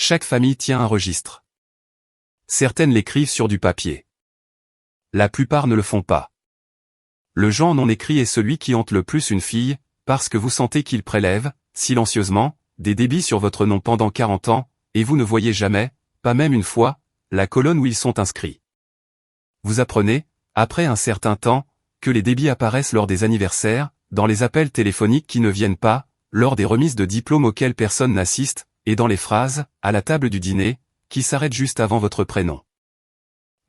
Chaque famille tient un registre. Certaines l'écrivent sur du papier. La plupart ne le font pas. Le genre non écrit est celui qui hante le plus une fille, parce que vous sentez qu'il prélève, silencieusement, des débits sur votre nom pendant 40 ans, et vous ne voyez jamais, pas même une fois, la colonne où ils sont inscrits. Vous apprenez, après un certain temps, que les débits apparaissent lors des anniversaires, dans les appels téléphoniques qui ne viennent pas, lors des remises de diplômes auxquelles personne n'assiste, et dans les phrases, à la table du dîner, qui s'arrêtent juste avant votre prénom.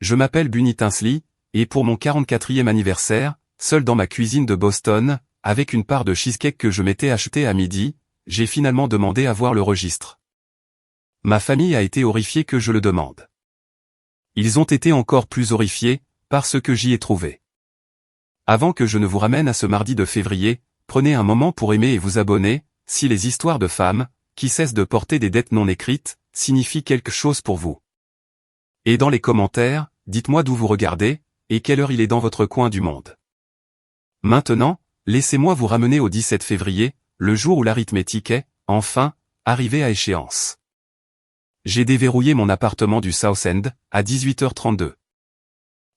Je m'appelle Bunny Tinsley, et pour mon 44e anniversaire, seul dans ma cuisine de Boston, avec une part de cheesecake que je m'étais acheté à midi, j'ai finalement demandé à voir le registre. Ma famille a été horrifiée que je le demande. Ils ont été encore plus horrifiés, parce que j'y ai trouvé. Avant que je ne vous ramène à ce mardi de février, prenez un moment pour aimer et vous abonner, si les histoires de femmes, qui cessent de porter des dettes non écrites, signifient quelque chose pour vous. Et dans les commentaires, dites-moi d'où vous regardez, et quelle heure il est dans votre coin du monde. Maintenant, laissez-moi vous ramener au 17 février, le jour où l'arithmétique est, enfin, arrivé à échéance. J'ai déverrouillé mon appartement du South End, à 18h32.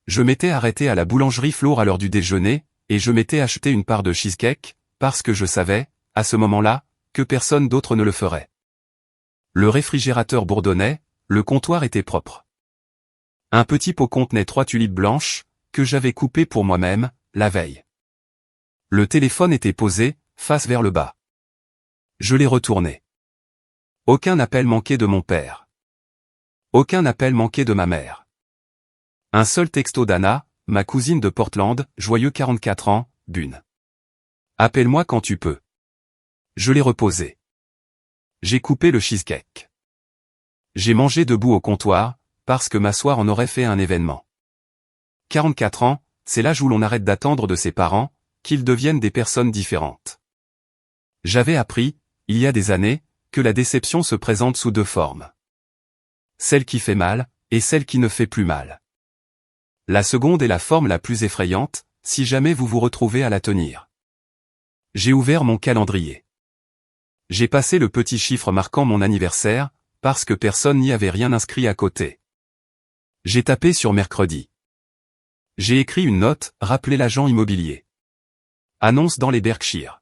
Je m'étais arrêté à la boulangerie Flour à l'heure du déjeuner, et je m'étais acheté une part de cheesecake, parce que je savais, à ce moment-là, que personne d'autre ne le ferait. Le réfrigérateur bourdonnait, le comptoir était propre. Un petit pot contenait 3 tulipes blanches, que j'avais coupées pour moi-même, la veille. Le téléphone était posé, face vers le bas. Je l'ai retourné. Aucun appel manqué de mon père. Aucun appel manqué de ma mère. Un seul texto d'Anna, ma cousine de Portland, joyeux 44 ans, Bune. Appelle-moi quand tu peux. Je l'ai reposé. J'ai coupé le cheesecake. J'ai mangé debout au comptoir, parce que m'asseoir en aurait fait un événement. 44 ans, c'est l'âge où l'on arrête d'attendre de ses parents, qu'ils deviennent des personnes différentes. J'avais appris, il y a des années, que la déception se présente sous 2 formes. Celle qui fait mal, et celle qui ne fait plus mal. La seconde est la forme la plus effrayante, si jamais vous vous retrouvez à la tenir. J'ai ouvert mon calendrier. J'ai passé le petit chiffre marquant mon anniversaire, parce que personne n'y avait rien inscrit à côté. J'ai tapé sur mercredi. J'ai écrit une note, rappelé l'agent immobilier. Annonce dans les Berkshires.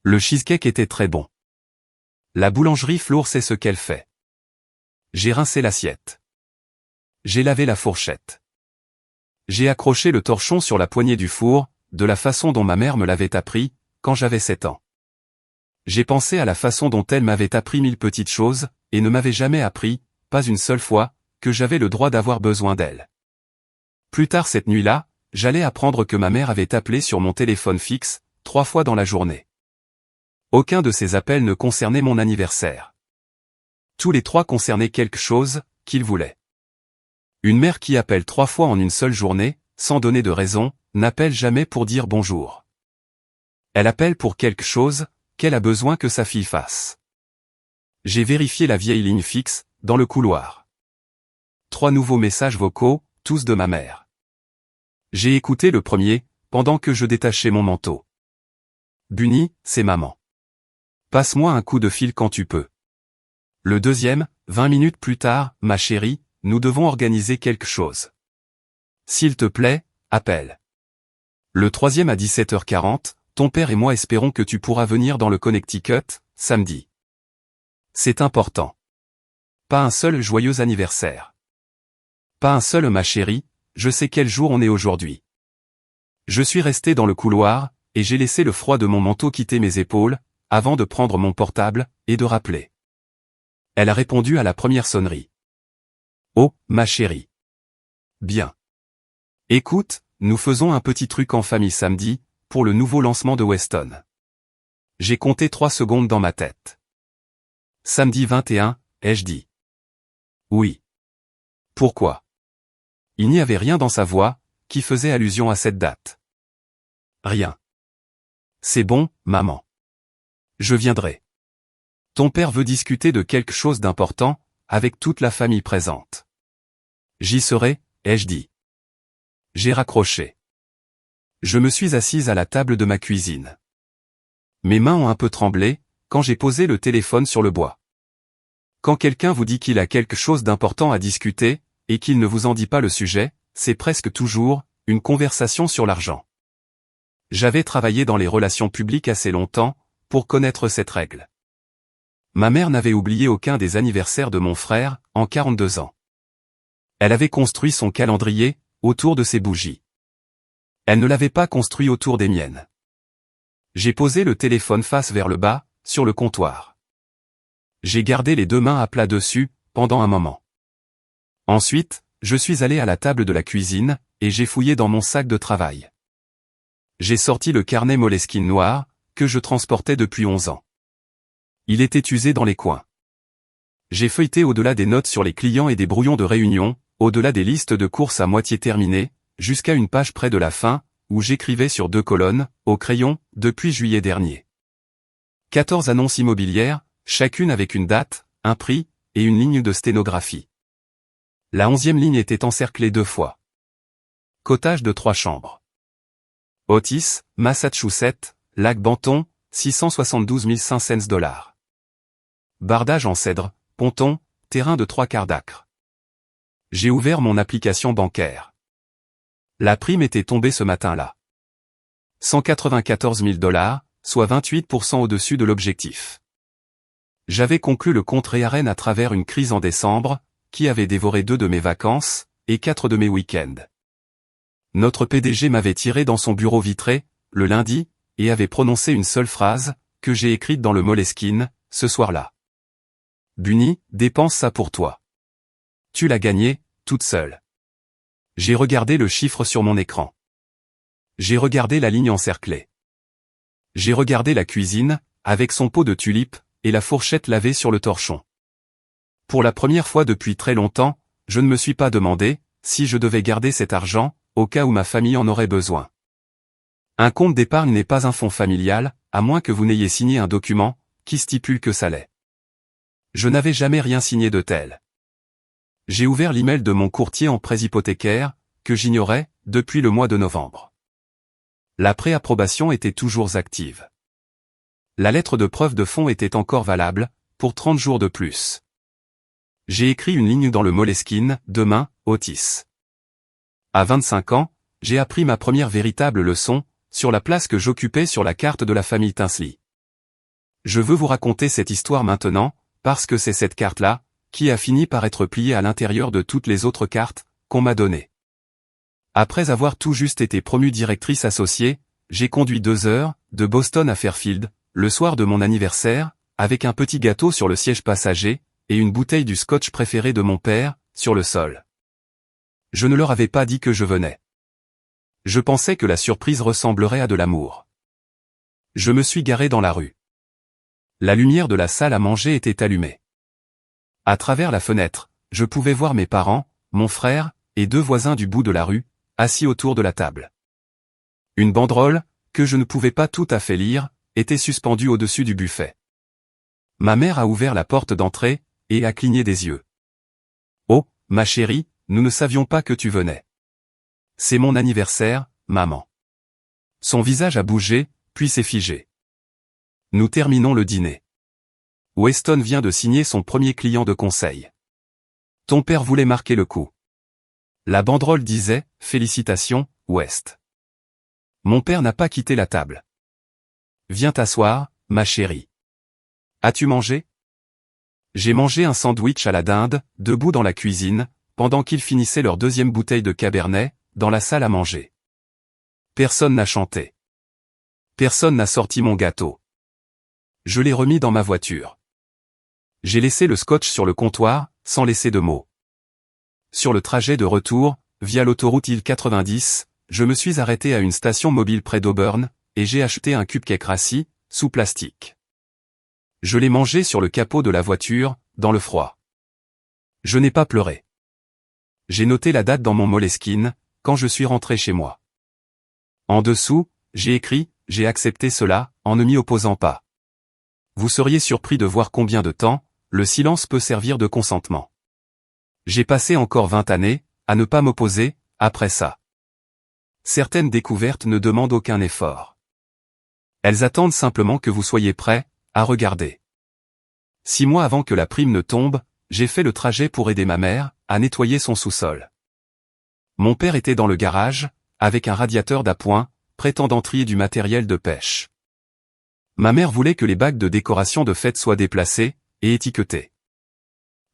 Le cheesecake était très bon. La boulangerie Flour sait ce qu'elle fait. J'ai rincé l'assiette. J'ai lavé la fourchette. J'ai accroché le torchon sur la poignée du four, de la façon dont ma mère me l'avait appris, quand j'avais 7 ans. J'ai pensé à la façon dont elle m'avait appris 1000 petites choses, et ne m'avait jamais appris, pas une seule fois, que j'avais le droit d'avoir besoin d'elle. Plus tard cette nuit-là, j'allais apprendre que ma mère avait appelé sur mon téléphone fixe, 3 fois dans la journée. Aucun de ces appels ne concernait mon anniversaire. Tous les 3 concernaient quelque chose, qu'ils voulaient. Une mère qui appelle 3 fois en une seule journée, sans donner de raison, n'appelle jamais pour dire bonjour. Elle appelle pour quelque chose, qu'elle a besoin que sa fille fasse. J'ai vérifié la vieille ligne fixe, dans le couloir. 3 nouveaux messages vocaux, tous de ma mère. J'ai écouté le premier, pendant que je détachais mon manteau. Bunny, c'est maman. Passe-moi un coup de fil quand tu peux. Le deuxième, 20 minutes plus tard, ma chérie, nous devons organiser quelque chose. S'il te plaît, appelle. Le troisième à 17h40, ton père et moi espérons que tu pourras venir dans le Connecticut, samedi. C'est important. Pas un seul joyeux anniversaire. Pas un seul ma chérie, je sais quel jour on est aujourd'hui. Je suis resté dans le couloir, et j'ai laissé le froid de mon manteau quitter mes épaules, avant de prendre mon portable, et de rappeler. Elle a répondu à la première sonnerie. Oh, ma chérie. Bien. Écoute, nous faisons un petit truc en famille samedi, pour le nouveau lancement de Weston. J'ai compté 3 secondes dans ma tête. Samedi 21, ai-je dit. Oui. Pourquoi? Il n'y avait rien dans sa voix, qui faisait allusion à cette date. Rien. C'est bon, maman. Je viendrai. Ton père veut discuter de quelque chose d'important, avec toute la famille présente. J'y serai, ai-je dit. J'ai raccroché. Je me suis assise à la table de ma cuisine. Mes mains ont un peu tremblé, quand j'ai posé le téléphone sur le bois. Quand quelqu'un vous dit qu'il a quelque chose d'important à discuter, et qu'il ne vous en dit pas le sujet, c'est presque toujours une conversation sur l'argent. J'avais travaillé dans les relations publiques assez longtemps pour connaître cette règle. Ma mère n'avait oublié aucun des anniversaires de mon frère, en 42 ans. Elle avait construit son calendrier autour de ses bougies. Elle ne l'avait pas construit autour des miennes. J'ai posé le téléphone face vers le bas, sur le comptoir. J'ai gardé les deux mains à plat dessus, pendant un moment. Ensuite, je suis allé à la table de la cuisine, et j'ai fouillé dans mon sac de travail. J'ai sorti le carnet Moleskine noir, que je transportais depuis 11 ans. Il était usé dans les coins. J'ai feuilleté au-delà des notes sur les clients et des brouillons de réunion, au-delà des listes de courses à moitié terminées, jusqu'à une page près de la fin, où j'écrivais sur 2 colonnes, au crayon, depuis juillet dernier. 14 annonces immobilières, chacune avec une date, un prix, et une ligne de sténographie. La 11e ligne était encerclée 2 fois. Cottage de 3 chambres. Otis, Massachusetts, Lac Banton, 672 500 $. Bardage en cèdre, ponton, terrain de 3/4 d'acre. J'ai ouvert mon application bancaire. La prime était tombée ce matin-là. 194 000 $, soit 28% au-dessus de l'objectif. J'avais conclu le compte Rearen à travers une crise en décembre, qui avait dévoré 2 de mes vacances, et 4 de mes week-ends. Notre PDG m'avait tiré dans son bureau vitré, le lundi, et avait prononcé une seule phrase, que j'ai écrite dans le Moleskine, ce soir-là. Bunny, dépense ça pour toi. Tu l'as gagné, toute seule. J'ai regardé le chiffre sur mon écran. J'ai regardé la ligne encerclée. J'ai regardé la cuisine, avec son pot de tulipes, et la fourchette lavée sur le torchon. Pour la première fois depuis très longtemps, je ne me suis pas demandé si je devais garder cet argent, au cas où ma famille en aurait besoin. Un compte d'épargne n'est pas un fonds familial, à moins que vous n'ayez signé un document qui stipule que ça l'est. Je n'avais jamais rien signé de tel. J'ai ouvert l'email de mon courtier en prêts hypothécaires, que j'ignorais, depuis le mois de novembre. La préapprobation était toujours active. La lettre de preuve de fonds était encore valable, pour 30 jours de plus. J'ai écrit une ligne dans le Moleskine, demain, Otis. À 25 ans, j'ai appris ma première véritable leçon, sur la place que j'occupais sur la carte de la famille Tinsley. Je veux vous raconter cette histoire maintenant, parce que c'est cette carte-là, qui a fini par être pliée à l'intérieur de toutes les autres cartes, qu'on m'a données. Après avoir tout juste été promue directrice associée, j'ai conduit 2 heures, de Boston à Fairfield, le soir de mon anniversaire, avec un petit gâteau sur le siège passager, et une bouteille du scotch préféré de mon père, sur le sol. Je ne leur avais pas dit que je venais. Je pensais que la surprise ressemblerait à de l'amour. Je me suis garé dans la rue. La lumière de la salle à manger était allumée. À travers la fenêtre, je pouvais voir mes parents, mon frère, et 2 voisins du bout de la rue, assis autour de la table. Une banderole, que je ne pouvais pas tout à fait lire, était suspendue au-dessus du buffet. Ma mère a ouvert la porte d'entrée, et a cligné des yeux. « Oh, ma chérie, nous ne savions pas que tu venais. »« C'est mon anniversaire, maman. » Son visage a bougé, puis s'est figé. Nous terminons le dîner. Weston vient de signer son premier client de conseil. Ton père voulait marquer le coup. La banderole disait « Félicitations, West. » Mon père n'a pas quitté la table. Viens t'asseoir, ma chérie. As-tu mangé? J'ai mangé un sandwich à la dinde, debout dans la cuisine, pendant qu'ils finissaient leur 2e bouteille de Cabernet, dans la salle à manger. Personne n'a chanté. Personne n'a sorti mon gâteau. Je l'ai remis dans ma voiture. J'ai laissé le scotch sur le comptoir, sans laisser de mots. Sur le trajet de retour, via l'autoroute I-90, je me suis arrêté à une station mobile près d'Auburn, et j'ai acheté un cupcake rassis, sous plastique. Je l'ai mangé sur le capot de la voiture, dans le froid. Je n'ai pas pleuré. J'ai noté la date dans mon Moleskine, quand je suis rentré chez moi. En dessous, j'ai écrit « J'ai accepté cela, en ne m'y opposant pas ». Vous seriez surpris de voir combien de temps, le silence peut servir de consentement. J'ai passé encore 20 années, à ne pas m'opposer, après ça. Certaines découvertes ne demandent aucun effort. Elles attendent simplement que vous soyez prêt à regarder. 6 mois avant que la prime ne tombe, j'ai fait le trajet pour aider ma mère à nettoyer son sous-sol. Mon père était dans le garage, avec un radiateur d'appoint, prétendant trier du matériel de pêche. Ma mère voulait que les bacs de décoration de fête soient déplacés et étiquetés.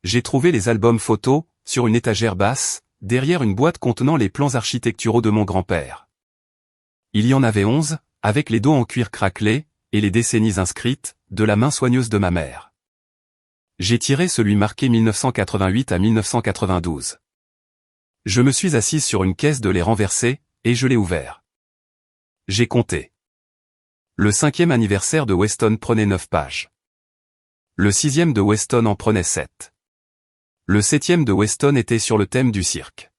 J'ai trouvé les albums photos sur une étagère basse, derrière une boîte contenant les plans architecturaux de mon grand-père. Il y en avait 11, avec les dos en cuir craquelé et les décennies inscrites, de la main soigneuse de ma mère. J'ai tiré celui marqué 1988 à 1992. Je me suis assise sur une caisse de lait renversée, et je l'ai ouvert. J'ai compté. Le 5e anniversaire de Weston prenait 9 pages. Le 6e de Weston en prenait 7. Le 7e de Weston était sur le thème du cirque.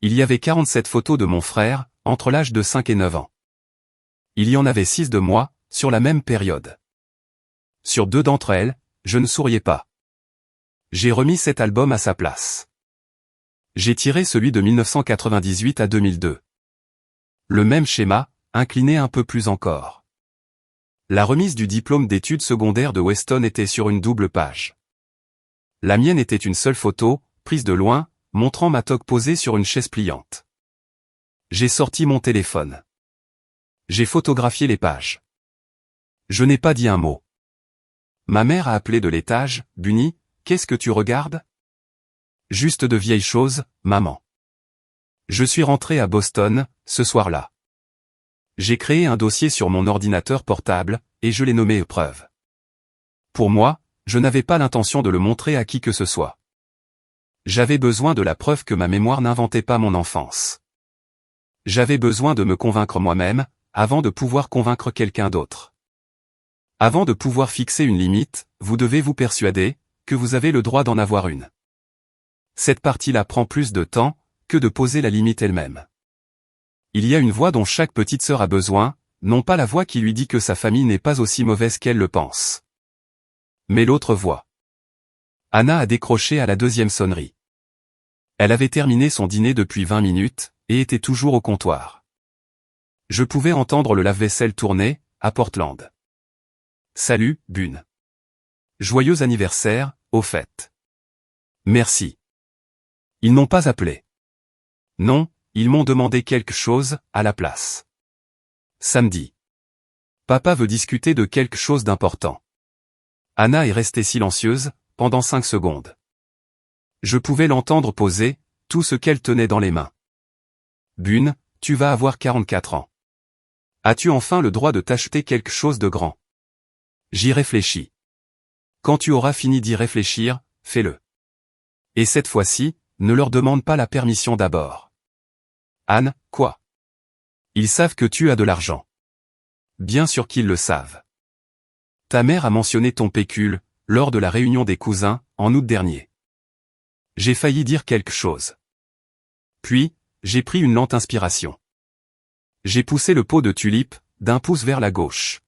Il y avait 47 photos de mon frère, entre l'âge de 5 et 9 ans. Il y en avait 6 de moi, sur la même période. Sur 2 d'entre elles, je ne souriais pas. J'ai remis cet album à sa place. J'ai tiré celui de 1998 à 2002. Le même schéma, incliné un peu plus encore. La remise du diplôme d'études secondaires de Weston était sur une double page. La mienne était une seule photo, prise de loin, montrant ma toque posée sur une chaise pliante. J'ai sorti mon téléphone. J'ai photographié les pages. Je n'ai pas dit un mot. Ma mère a appelé de l'étage, « Bunny, qu'est-ce que tu regardes ?»« Juste de vieilles choses, maman. » Je suis rentré à Boston, ce soir-là. J'ai créé un dossier sur mon ordinateur portable, et je l'ai nommé « Épreuve ». Pour moi, je n'avais pas l'intention de le montrer à qui que ce soit. J'avais besoin de la preuve que ma mémoire n'inventait pas mon enfance. J'avais besoin de me convaincre moi-même, avant de pouvoir convaincre quelqu'un d'autre. Avant de pouvoir fixer une limite, vous devez vous persuader que vous avez le droit d'en avoir une. Cette partie-là prend plus de temps que de poser la limite elle-même. Il y a une voix dont chaque petite sœur a besoin, non pas la voix qui lui dit que sa famille n'est pas aussi mauvaise qu'elle le pense. Mais l'autre voix. Anna a décroché à la 2e sonnerie. Elle avait terminé son dîner depuis 20 minutes, et était toujours au comptoir. Je pouvais entendre le lave-vaisselle tourner, à Portland. Salut, Bune. Joyeux anniversaire, au fait. Merci. Ils n'ont pas appelé. Non, ils m'ont demandé quelque chose, à la place. Samedi. Papa veut discuter de quelque chose d'important. Anna est restée silencieuse, pendant 5 secondes. Je pouvais l'entendre poser, tout ce qu'elle tenait dans les mains. Bune, tu vas avoir 44 ans. As-tu enfin le droit de t'acheter quelque chose de grand? J'y réfléchis. Quand tu auras fini d'y réfléchir, fais-le. Et cette fois-ci, ne leur demande pas la permission d'abord. Anne, quoi? Ils savent que tu as de l'argent. Bien sûr qu'ils le savent. Ta mère a mentionné ton pécule, lors de la réunion des cousins, en août dernier. J'ai failli dire quelque chose. Puis, j'ai pris une lente inspiration. J'ai poussé le pot de tulipe, d'1 pouce vers la gauche.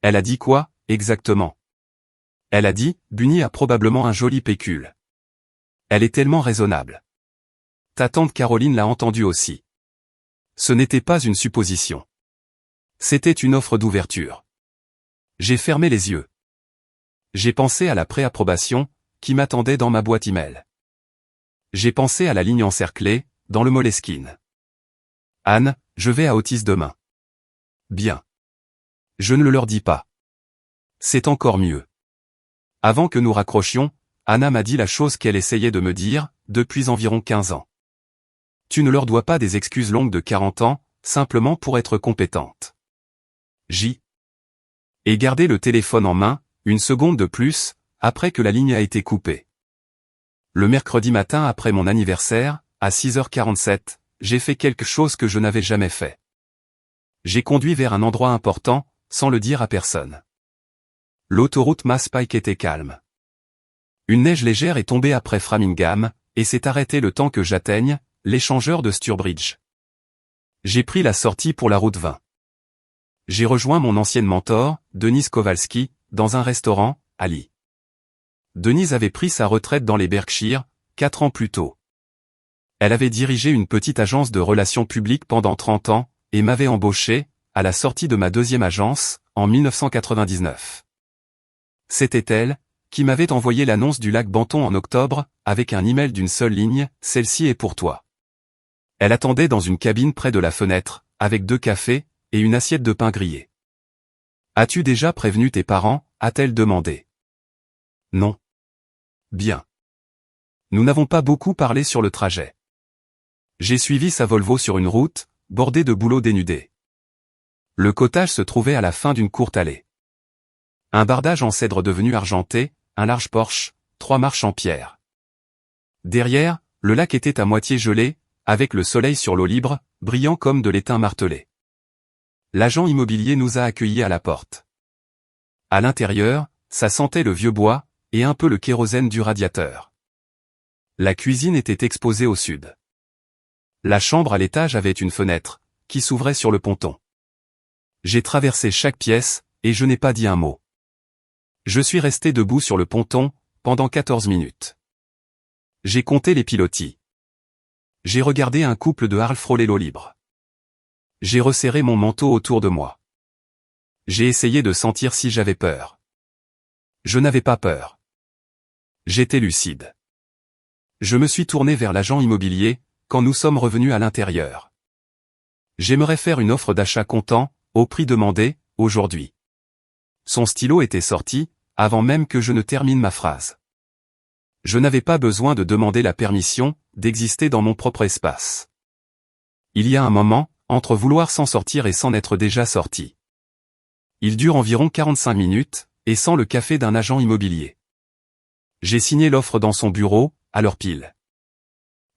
Elle a dit quoi, exactement? Elle a dit, Bunny a probablement un joli pécule. Elle est tellement raisonnable. Ta tante Caroline l'a entendu aussi. Ce n'était pas une supposition. C'était une offre d'ouverture. J'ai fermé les yeux. J'ai pensé à la préapprobation, qui m'attendait dans ma boîte email. J'ai pensé à la ligne encerclée, dans le Moleskine. Anne, je vais à Otis demain. Bien. Je ne le leur dis pas. C'est encore mieux. Avant que nous raccrochions, Anna m'a dit la chose qu'elle essayait de me dire, depuis environ 15 ans. Tu ne leur dois pas des excuses longues de 40 ans, simplement pour être compétente. Et garder le téléphone en main, une seconde de plus, après que la ligne a été coupée. Le mercredi matin après mon anniversaire, à 6h47, j'ai fait quelque chose que je n'avais jamais fait. J'ai conduit vers un endroit important, sans le dire à personne. L'autoroute Mass Pike était calme. Une neige légère est tombée après Framingham, et s'est arrêtée le temps que j'atteigne l'échangeur de Sturbridge. J'ai pris la sortie pour la route 20. J'ai rejoint mon ancienne mentor, Denise Kowalski, dans un restaurant, à Lee. Denise avait pris sa retraite dans les Berkshires, 4 ans plus tôt. Elle avait dirigé une petite agence de relations publiques pendant 30 ans, et m'avait embauché, à la sortie de ma 2e agence, en 1999. C'était elle, qui m'avait envoyé l'annonce du lac Banton en octobre, avec un email d'une seule ligne, « Celle-ci est pour toi ». Elle attendait dans une cabine près de la fenêtre, avec 2 cafés, et une assiette de pain grillé. « As-tu déjà prévenu tes parents ?» a-t-elle demandé. « Non. » Bien. Nous n'avons pas beaucoup parlé sur le trajet. J'ai suivi sa Volvo sur une route, bordée de bouleaux dénudés. Le cottage se trouvait à la fin d'une courte allée. Un bardage en cèdre devenu argenté, un large porche, 3 marches en pierre. Derrière, le lac était à moitié gelé, avec le soleil sur l'eau libre, brillant comme de l'étain martelé. L'agent immobilier nous a accueillis à la porte. À l'intérieur, ça sentait le vieux bois, et un peu le kérosène du radiateur. La cuisine était exposée au sud. La chambre à l'étage avait une fenêtre, qui s'ouvrait sur le ponton. J'ai traversé chaque pièce, et je n'ai pas dit un mot. Je suis resté debout sur le ponton, pendant 14 minutes. J'ai compté les pilotis. J'ai regardé un couple de Arles frôler l'eau libre. J'ai resserré mon manteau autour de moi. J'ai essayé de sentir si j'avais peur. Je n'avais pas peur. J'étais lucide. Je me suis tourné vers l'agent immobilier, quand nous sommes revenus à l'intérieur. J'aimerais faire une offre d'achat comptant, au prix demandé, aujourd'hui. Son stylo était sorti, avant même que je ne termine ma phrase. Je n'avais pas besoin de demander la permission, d'exister dans mon propre espace. Il y a un moment, entre vouloir s'en sortir et s'en être déjà sorti. Il dure environ 45 minutes, et sans le café d'un agent immobilier. J'ai signé l'offre dans son bureau, à l'heure pile.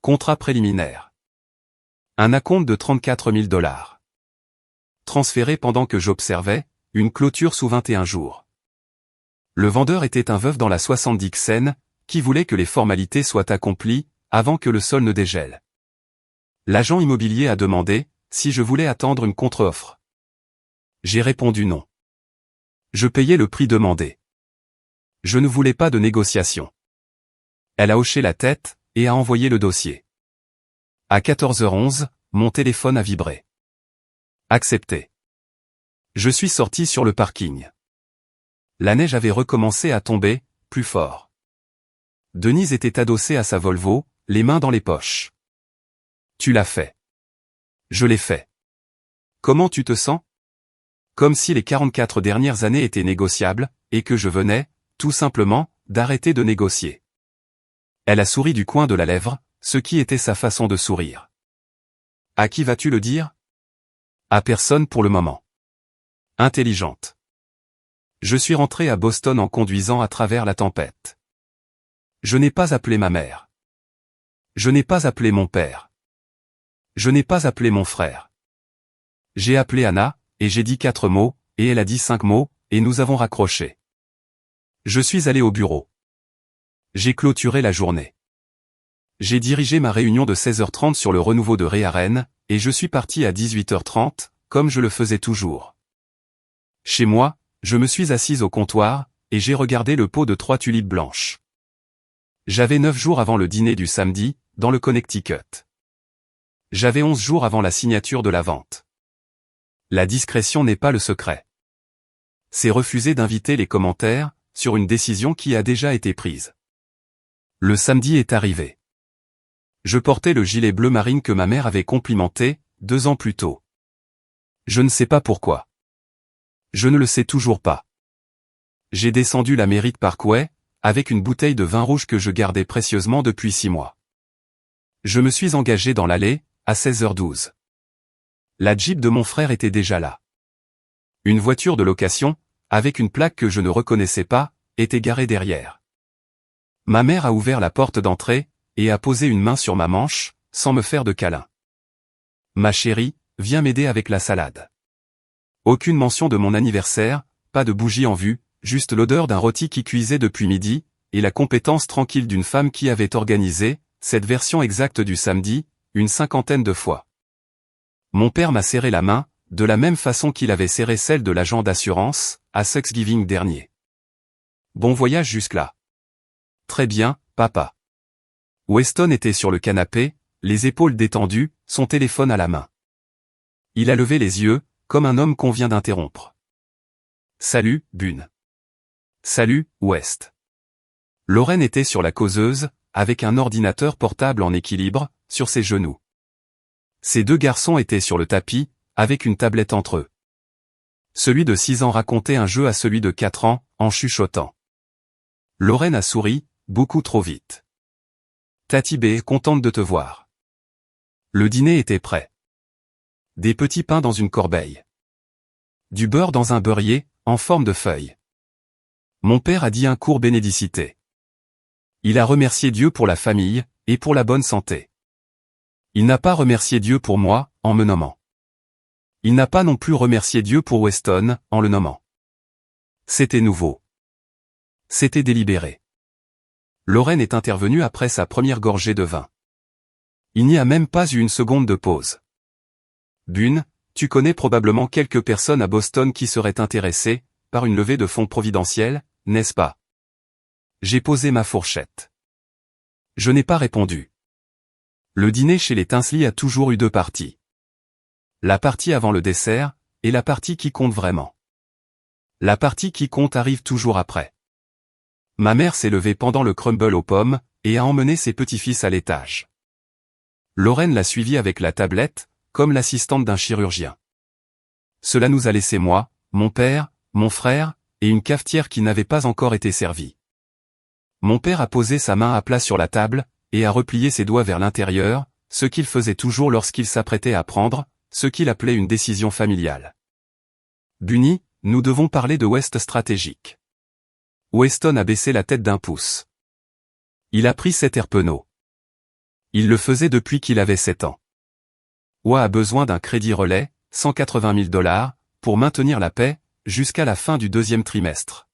Contrat préliminaire. Un acompte de $34 000. Transféré pendant que j'observais, une clôture sous 21 jours. Le vendeur était un veuf dans la 70 Xen, qui voulait que les formalités soient accomplies, avant que le sol ne dégèle. L'agent immobilier a demandé, si je voulais attendre une contre-offre. J'ai répondu non. Je payais le prix demandé. Je ne voulais pas de négociation. Elle a hoché la tête, et a envoyé le dossier. À 14h11, mon téléphone a vibré. Accepté. Je suis sorti sur le parking. La neige avait recommencé à tomber, plus fort. Denise était adossée à sa Volvo, les mains dans les poches. Tu l'as fait. Je l'ai fait. Comment tu te sens? Comme si les 44 dernières années étaient négociables, et que je venais, tout simplement, d'arrêter de négocier. Elle a souri du coin de la lèvre, ce qui était sa façon de sourire. À qui vas-tu le dire? À personne pour le moment. Intelligente. Je suis rentré à Boston en conduisant à travers la tempête. Je n'ai pas appelé ma mère. Je n'ai pas appelé mon père. Je n'ai pas appelé mon frère. J'ai appelé Anna, et j'ai dit 4 mots, et elle a dit 5 mots, et nous avons raccroché. Je suis allé au bureau. J'ai clôturé la journée. J'ai dirigé ma réunion de 16h30 sur le renouveau de Réaren, et je suis parti à 18h30, comme je le faisais toujours. Chez moi, je me suis assise au comptoir, et j'ai regardé le pot de 3 tulipes blanches. J'avais 9 jours avant le dîner du samedi, dans le Connecticut. J'avais 11 jours avant la signature de la vente. La discrétion n'est pas le secret. C'est refuser d'inviter les commentaires, sur une décision qui a déjà été prise. Le samedi est arrivé. Je portais le gilet bleu marine que ma mère avait complimenté, 2 ans plus tôt. Je ne sais pas pourquoi. Je ne le sais toujours pas. J'ai descendu la Merritt Parkway, avec une bouteille de vin rouge que je gardais précieusement depuis 6 mois. Je me suis engagé dans l'allée, à 16h12. La Jeep de mon frère était déjà là. Une voiture de location, avec une plaque que je ne reconnaissais pas, était garée derrière. Ma mère a ouvert la porte d'entrée, et a posé une main sur ma manche, sans me faire de câlin. Ma chérie, viens m'aider avec la salade. Aucune mention de mon anniversaire, pas de bougie en vue, juste l'odeur d'un rôti qui cuisait depuis midi, et la compétence tranquille d'une femme qui avait organisé, cette version exacte du samedi, une 50aine de fois. Mon père m'a serré la main, de la même façon qu'il avait serré celle de l'agent d'assurance, à Thanksgiving dernier. Bon voyage jusque-là. Très bien, papa. Weston était sur le canapé, les épaules détendues, son téléphone à la main. Il a levé les yeux, comme un homme qu'on vient d'interrompre. Salut, Bune. Salut, West. Lorraine était sur la causeuse, avec un ordinateur portable en équilibre, sur ses genoux. Ces deux garçons étaient sur le tapis, avec une tablette entre eux. Celui de 6 ans racontait un jeu à celui de 4 ans, en chuchotant. Lorraine a souri, beaucoup trop vite. Tati B, contente de te voir. Le dîner était prêt. Des petits pains dans une corbeille. Du beurre dans un beurrier, en forme de feuille. Mon père a dit un court bénédicité. Il a remercié Dieu pour la famille, et pour la bonne santé. Il n'a pas remercié Dieu pour moi, en me nommant. Il n'a pas non plus remercié Dieu pour Weston, en le nommant. C'était nouveau. C'était délibéré. Lorraine est intervenue après sa première gorgée de vin. Il n'y a même pas eu une seconde de pause. Bune, tu connais probablement quelques personnes à Boston qui seraient intéressées, par une levée de fonds providentielle, n'est-ce pas? J'ai posé ma fourchette. Je n'ai pas répondu. Le dîner chez les Tinsley a toujours eu deux parties. La partie avant le dessert, et la partie qui compte vraiment. La partie qui compte arrive toujours après. Ma mère s'est levée pendant le crumble aux pommes, et a emmené ses petits-fils à l'étage. Lorraine l'a suivie avec la tablette, comme l'assistante d'un chirurgien. Cela nous a laissé moi, mon père, mon frère, et une cafetière qui n'avait pas encore été servie. Mon père a posé sa main à plat sur la table, et a replié ses doigts vers l'intérieur, ce qu'il faisait toujours lorsqu'il s'apprêtait à prendre, ce qu'il appelait une décision familiale. Bunny, nous devons parler de West stratégique. Weston a baissé la tête d'1 pouce. Il a pris cet air penaud. Il le faisait depuis qu'il avait 7 ans. Wa a besoin d'un crédit relais, 180 000 $, pour maintenir la paix, jusqu'à la fin du 2e trimestre.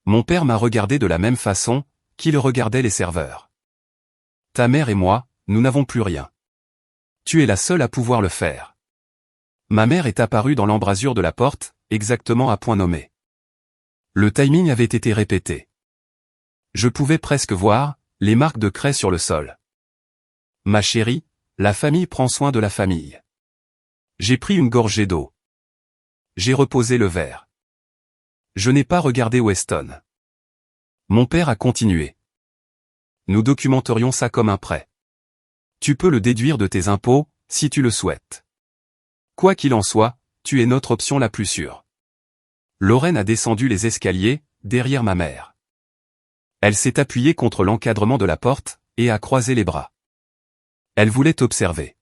Mon père m'a regardé de la même façon, qu'il regardait les serveurs. Ta mère et moi, nous n'avons plus rien. Tu es la seule à pouvoir le faire. Ma mère est apparue dans l'embrasure de la porte, exactement à point nommé. Le timing avait été répété. Je pouvais presque voir les marques de craie sur le sol. Ma chérie, la famille prend soin de la famille. J'ai pris une gorgée d'eau. J'ai reposé le verre. Je n'ai pas regardé Weston. Mon père a continué. Nous documenterions ça comme un prêt. Tu peux le déduire de tes impôts, si tu le souhaites. Quoi qu'il en soit, tu es notre option la plus sûre. Lorraine a descendu les escaliers, derrière ma mère. Elle s'est appuyée contre l'encadrement de la porte, et a croisé les bras. Elle voulait observer.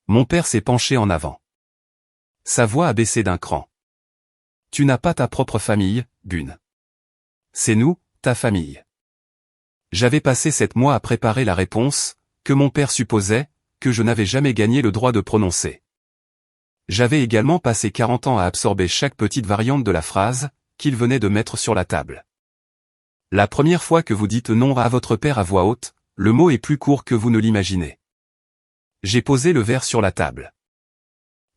Mon père s'est penché en avant. Sa voix a baissé d'un cran. Tu n'as pas ta propre famille, Bune. C'est nous, ta famille. J'avais passé 7 mois à préparer la réponse, que mon père supposait, que je n'avais jamais gagné le droit de prononcer. J'avais également passé 40 ans à absorber chaque petite variante de la phrase, qu'il venait de mettre sur la table. La première fois que vous dites non à votre père à voix haute, le mot est plus court que vous ne l'imaginez. J'ai posé le verre sur la table.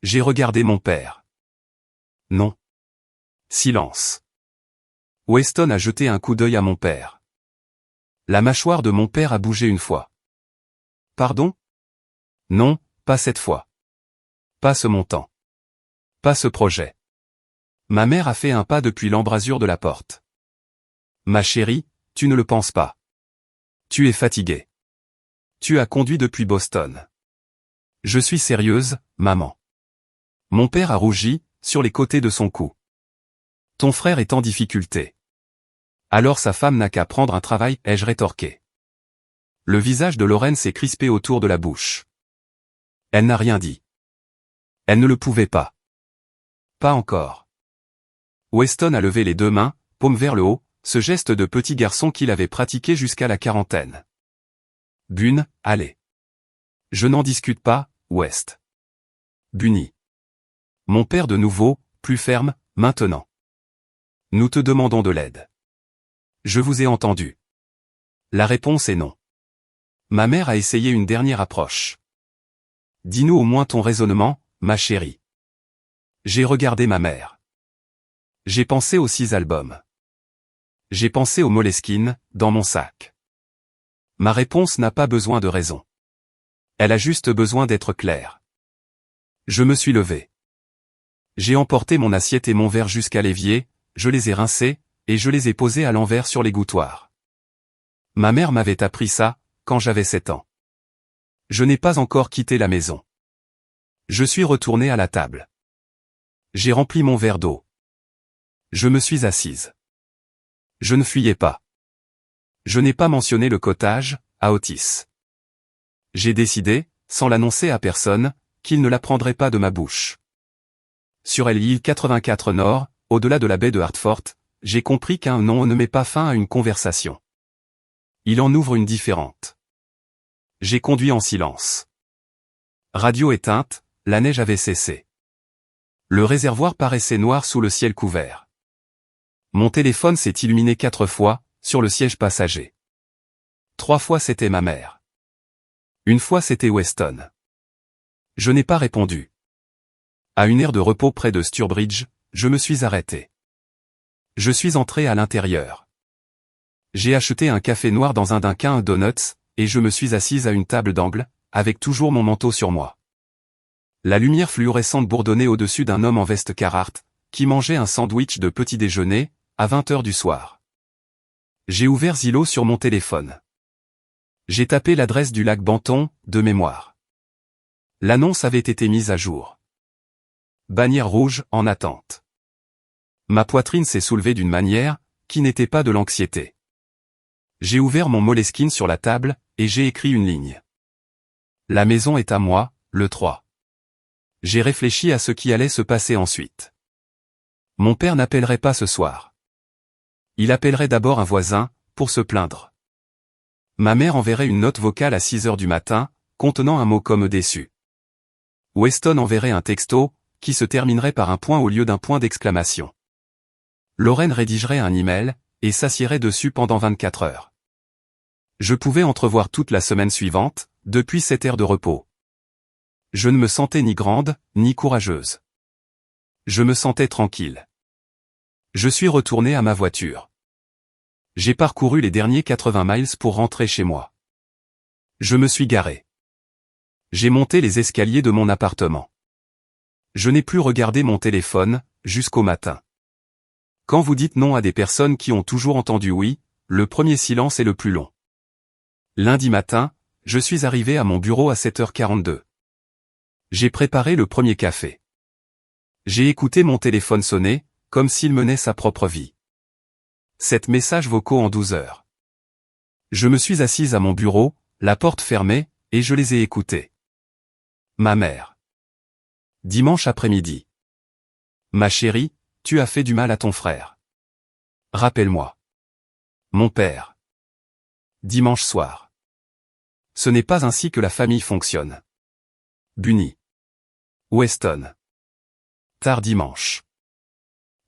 J'ai regardé mon père. Non. Silence. Weston a jeté un coup d'œil à mon père. La mâchoire de mon père a bougé une fois. Pardon? Non, pas cette fois. Pas ce montant. Pas ce projet. Ma mère a fait un pas depuis l'embrasure de la porte. Ma chérie, tu ne le penses pas. Tu es fatiguée. Tu as conduit depuis Boston. Je suis sérieuse, maman. Mon père a rougi, sur les côtés de son cou. Ton frère est en difficulté. Alors sa femme n'a qu'à prendre un travail, ai-je rétorqué. Le visage de Lorraine s'est crispé autour de la bouche. Elle n'a rien dit. Elle ne le pouvait pas. Pas encore. Weston a levé les 2 mains, paume vers le haut, ce geste de petit garçon qu'il avait pratiqué jusqu'à la quarantaine. Bune, allez. Je n'en discute pas, West. Bunny. Mon père de nouveau, plus ferme, maintenant. Nous te demandons de l'aide. Je vous ai entendu. La réponse est non. Ma mère a essayé une dernière approche. Dis-nous au moins ton raisonnement, ma chérie. J'ai regardé ma mère. J'ai pensé aux 6 albums. J'ai pensé aux Moleskine, dans mon sac. Ma réponse n'a pas besoin de raison. Elle a juste besoin d'être claire. Je me suis levé. J'ai emporté mon assiette et mon verre jusqu'à l'évier, je les ai rincés, et je les ai posés à l'envers sur l'égouttoir. Ma mère m'avait appris ça, quand j'avais 7 ans. Je n'ai pas encore quitté la maison. Je suis retourné à la table. J'ai rempli mon verre d'eau. Je me suis assise. Je ne fuyais pas. Je n'ai pas mentionné le cottage, à Otis. J'ai décidé, sans l'annoncer à personne, qu'il ne l'apprendrait pas de ma bouche. Sur l'île 84 Nord, au-delà de la baie de Hartford, j'ai compris qu'un nom ne met pas fin à une conversation. Il en ouvre une différente. J'ai conduit en silence. Radio éteinte, la neige avait cessé. Le réservoir paraissait noir sous le ciel couvert. Mon téléphone s'est illuminé 4 fois, sur le siège passager. 3 fois c'était ma mère. 1 fois c'était Weston. Je n'ai pas répondu. À une aire de repos près de Sturbridge, je me suis arrêté. Je suis entré à l'intérieur. J'ai acheté un café noir dans un Dunkin' Donuts, et je me suis assise à une table d'angle, avec toujours mon manteau sur moi. La lumière fluorescente bourdonnait au-dessus d'un homme en veste Carhartt, qui mangeait un sandwich de petit déjeuner, à 20h du soir. J'ai ouvert Zillow sur mon téléphone. J'ai tapé l'adresse du lac Banton, de mémoire. L'annonce avait été mise à jour. Bannière rouge, en attente. Ma poitrine s'est soulevée d'une manière, qui n'était pas de l'anxiété. J'ai ouvert mon Moleskine sur la table, et j'ai écrit une ligne. La maison est à moi, le 3. J'ai réfléchi à ce qui allait se passer ensuite. Mon père n'appellerait pas ce soir. Il appellerait d'abord un voisin, pour se plaindre. Ma mère enverrait une note vocale à 6h du matin, contenant un mot comme déçu. Weston enverrait un texto, qui se terminerait par un point au lieu d'un point d'exclamation. Lorraine rédigerait un email, et s'assiérait dessus pendant 24 heures. Je pouvais entrevoir toute la semaine suivante, depuis cette aire de repos. Je ne me sentais ni grande, ni courageuse. Je me sentais tranquille. Je suis retourné à ma voiture. J'ai parcouru les derniers 80 miles pour rentrer chez moi. Je me suis garé. J'ai monté les escaliers de mon appartement. Je n'ai plus regardé mon téléphone, jusqu'au matin. Quand vous dites non à des personnes qui ont toujours entendu oui, le premier silence est le plus long. Lundi matin, je suis arrivé à mon bureau à 7h42. J'ai préparé le premier café. J'ai écouté mon téléphone sonner, comme s'il menait sa propre vie. 7 messages vocaux en 12 heures. Je me suis assise à mon bureau, la porte fermée, et je les ai écoutés. Ma mère. Dimanche après-midi. Ma chérie, tu as fait du mal à ton frère. Rappelle-moi. Mon père. Dimanche soir. Ce n'est pas ainsi que la famille fonctionne. Bunny. Weston. Tard dimanche.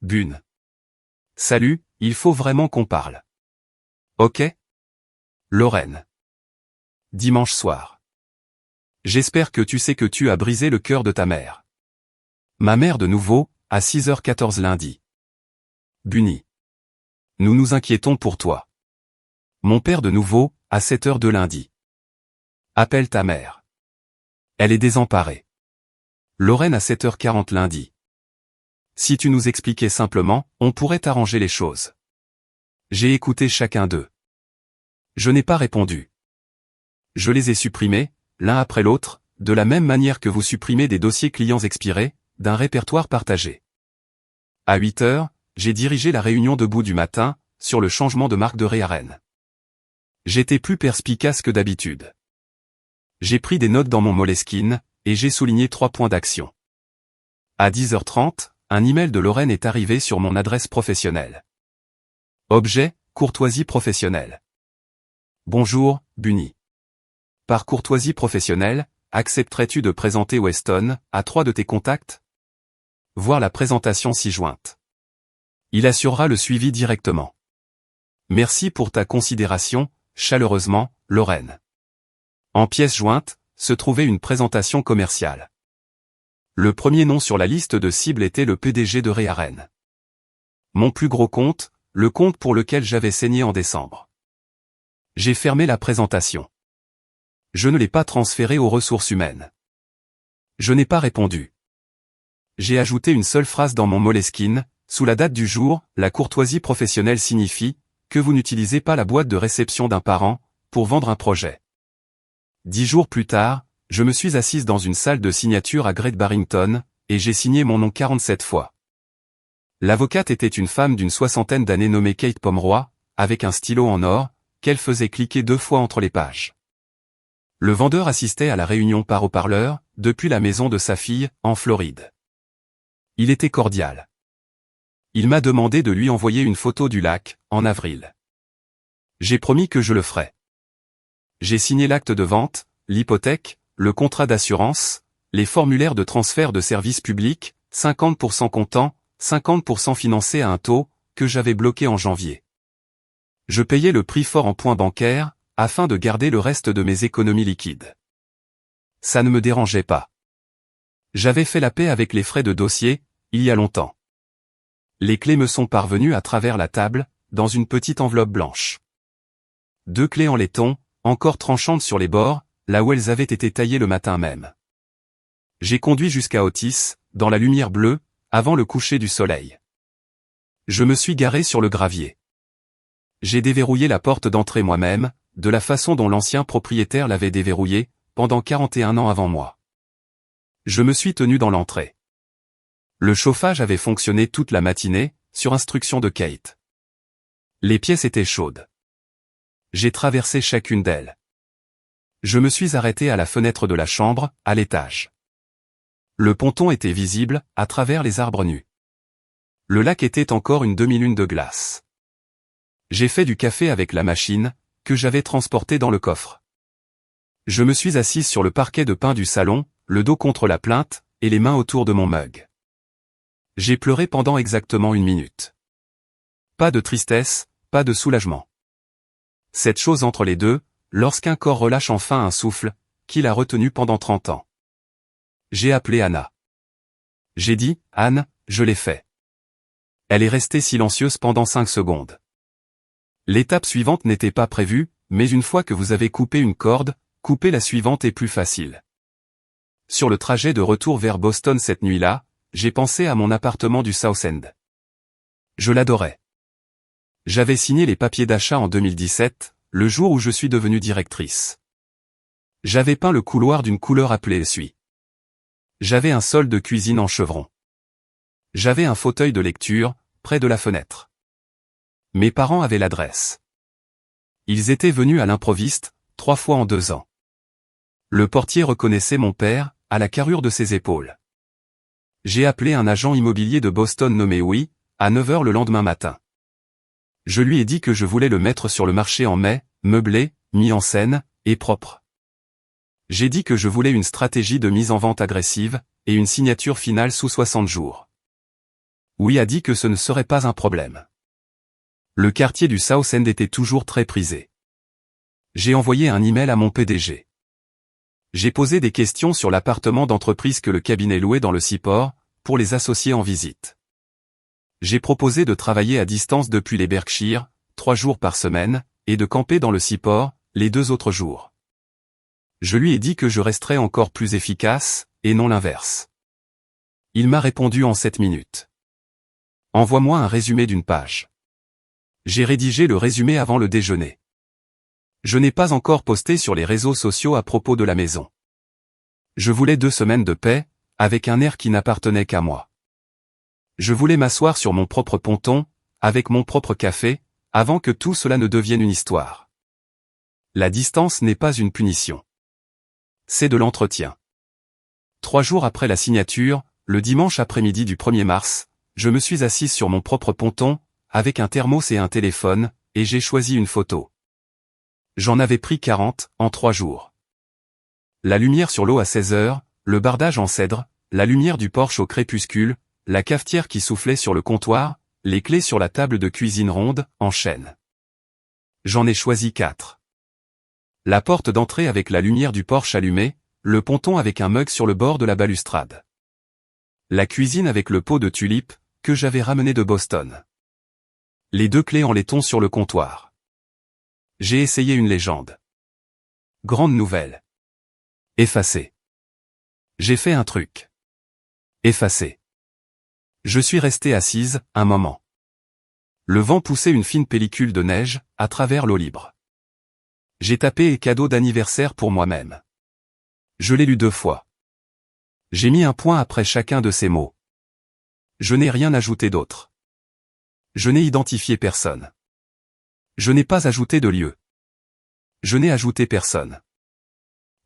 Bune. Salut, il faut vraiment qu'on parle. Ok? Lorraine. Dimanche soir. J'espère que tu sais que tu as brisé le cœur de ta mère. Ma mère de nouveau, à 6h14 lundi. Bunny. Nous nous inquiétons pour toi. Mon père de nouveau, à 7h de lundi. Appelle ta mère. Elle est désemparée. Lorraine à 7h40 lundi. Si tu nous expliquais simplement, on pourrait arranger les choses. J'ai écouté chacun d'eux. Je n'ai pas répondu. Je les ai supprimés, l'un après l'autre, de la même manière que vous supprimez des dossiers clients expirés, d'un répertoire partagé. À 8h, j'ai dirigé la réunion debout du matin, sur le changement de marque de Rearen. J'étais plus perspicace que d'habitude. J'ai pris des notes dans mon Moleskine, et j'ai souligné 3 points d'action. À 10h30, un email de Lorraine est arrivé sur mon adresse professionnelle. Objet, courtoisie professionnelle. Bonjour, Bunny. Par courtoisie professionnelle, accepterais-tu de présenter Weston à 3 de tes contacts? Voir la présentation ci-jointe. Il assurera le suivi directement. Merci pour ta considération, chaleureusement, Lorraine. En pièce jointe, se trouvait une présentation commerciale. Le premier nom sur la liste de cibles était le PDG de Rearen. Mon plus gros compte, le compte pour lequel j'avais saigné en décembre. J'ai fermé la présentation. Je ne l'ai pas transféré aux ressources humaines. Je n'ai pas répondu. J'ai ajouté une seule phrase dans mon Moleskine, sous la date du jour, la courtoisie professionnelle signifie que vous n'utilisez pas la boîte de réception d'un parent pour vendre un projet. 10 jours plus tard, je me suis assise dans une salle de signature à Great Barrington, et j'ai signé mon nom 47 fois. L'avocate était une femme d'une soixantaine d'années nommée Kate Pomeroy, avec un stylo en or, qu'elle faisait cliquer 2 fois entre les pages. Le vendeur assistait à la réunion par haut-parleur, depuis la maison de sa fille, en Floride. Il était cordial. Il m'a demandé de lui envoyer une photo du lac, en avril. J'ai promis que je le ferais. J'ai signé l'acte de vente, l'hypothèque, le contrat d'assurance, les formulaires de transfert de services publics, 50% comptant, 50% financé à un taux, que j'avais bloqué en janvier. Je payais le prix fort en points bancaires, afin de garder le reste de mes économies liquides. Ça ne me dérangeait pas. J'avais fait la paix avec les frais de dossier, il y a longtemps. Les clés me sont parvenues à travers la table, dans une petite enveloppe blanche. 2 clés en laiton, encore tranchantes sur les bords, là où elles avaient été taillées le matin même. J'ai conduit jusqu'à Otis, dans la lumière bleue, avant le coucher du soleil. Je me suis garé sur le gravier. J'ai déverrouillé la porte d'entrée moi-même, de la façon dont l'ancien propriétaire l'avait déverrouillée, pendant 41 ans avant moi. Je me suis tenu dans l'entrée. Le chauffage avait fonctionné toute la matinée, sur instruction de Kate. Les pièces étaient chaudes. J'ai traversé chacune d'elles. Je me suis arrêté à la fenêtre de la chambre, à l'étage. Le ponton était visible, à travers les arbres nus. Le lac était encore une demi-lune de glace. J'ai fait du café avec la machine, que j'avais transportée dans le coffre. Je me suis assise sur le parquet de pin du salon, le dos contre la plinthe, et les mains autour de mon mug. J'ai pleuré pendant exactement 1 minute. Pas de tristesse, pas de soulagement. Cette chose entre les deux, lorsqu'un corps relâche enfin un souffle, qu'il a retenu pendant 30 ans. J'ai appelé Anna. J'ai dit, Anne, je l'ai fait. Elle est restée silencieuse pendant 5 secondes. L'étape suivante n'était pas prévue, mais une fois que vous avez coupé une corde, couper la suivante est plus facile. Sur le trajet de retour vers Boston cette nuit-là, j'ai pensé à mon appartement du South End. Je l'adorais. J'avais signé les papiers d'achat en 2017, le jour où je suis devenue directrice. J'avais peint le couloir d'une couleur appelée suie. J'avais un sol de cuisine en chevron. J'avais un fauteuil de lecture, près de la fenêtre. Mes parents avaient l'adresse. Ils étaient venus à l'improviste, 3 fois en 2 ans. Le portier reconnaissait mon père, à la carrure de ses épaules. J'ai appelé un agent immobilier de Boston nommé Oui, à 9 h le lendemain matin. Je lui ai dit que je voulais le mettre sur le marché en mai, meublé, mis en scène, et propre. J'ai dit que je voulais une stratégie de mise en vente agressive, et une signature finale sous 60 jours. Oui a dit que ce ne serait pas un problème. Le quartier du South End était toujours très prisé. J'ai envoyé un email à mon PDG. J'ai posé des questions sur l'appartement d'entreprise que le cabinet louait dans le Seaport, pour les associés en visite. J'ai proposé de travailler à distance depuis les Berkshires, 3 jours par semaine, et de camper dans le Seaport, les 2 autres jours. Je lui ai dit que je resterais encore plus efficace, et non l'inverse. Il m'a répondu en 7 minutes. Envoie-moi un résumé d'1 page. J'ai rédigé le résumé avant le déjeuner. Je n'ai pas encore posté sur les réseaux sociaux à propos de la maison. Je voulais 2 semaines de paix, avec un air qui n'appartenait qu'à moi. Je voulais m'asseoir sur mon propre ponton, avec mon propre café, avant que tout cela ne devienne une histoire. La distance n'est pas une punition. C'est de l'entretien. 3 jours après la signature, le dimanche après-midi du 1er mars, je me suis assise sur mon propre ponton, avec un thermos et un téléphone, et j'ai choisi une photo. J'en avais pris 40, en 3 jours. La lumière sur l'eau à 16 h, le bardage en cèdre, la lumière du porche au crépuscule, la cafetière qui soufflait sur le comptoir, les clés sur la table de cuisine ronde, en chêne. J'en ai choisi 4. La porte d'entrée avec la lumière du porche allumée, le ponton avec un mug sur le bord de la balustrade. La cuisine avec le pot de tulipes, que j'avais ramené de Boston. Les 2 clés en laiton sur le comptoir. J'ai essayé une légende. Grande nouvelle. Effacé. J'ai fait un truc. Effacé. Je suis restée assise, un moment. Le vent poussait une fine pellicule de neige, à travers l'eau libre. J'ai tapé « cadeau d'anniversaire pour moi-même ». Je l'ai lu 2 fois. J'ai mis un point après chacun de ces mots. Je n'ai rien ajouté d'autre. Je n'ai identifié personne. Je n'ai pas ajouté de lieu. Je n'ai ajouté personne.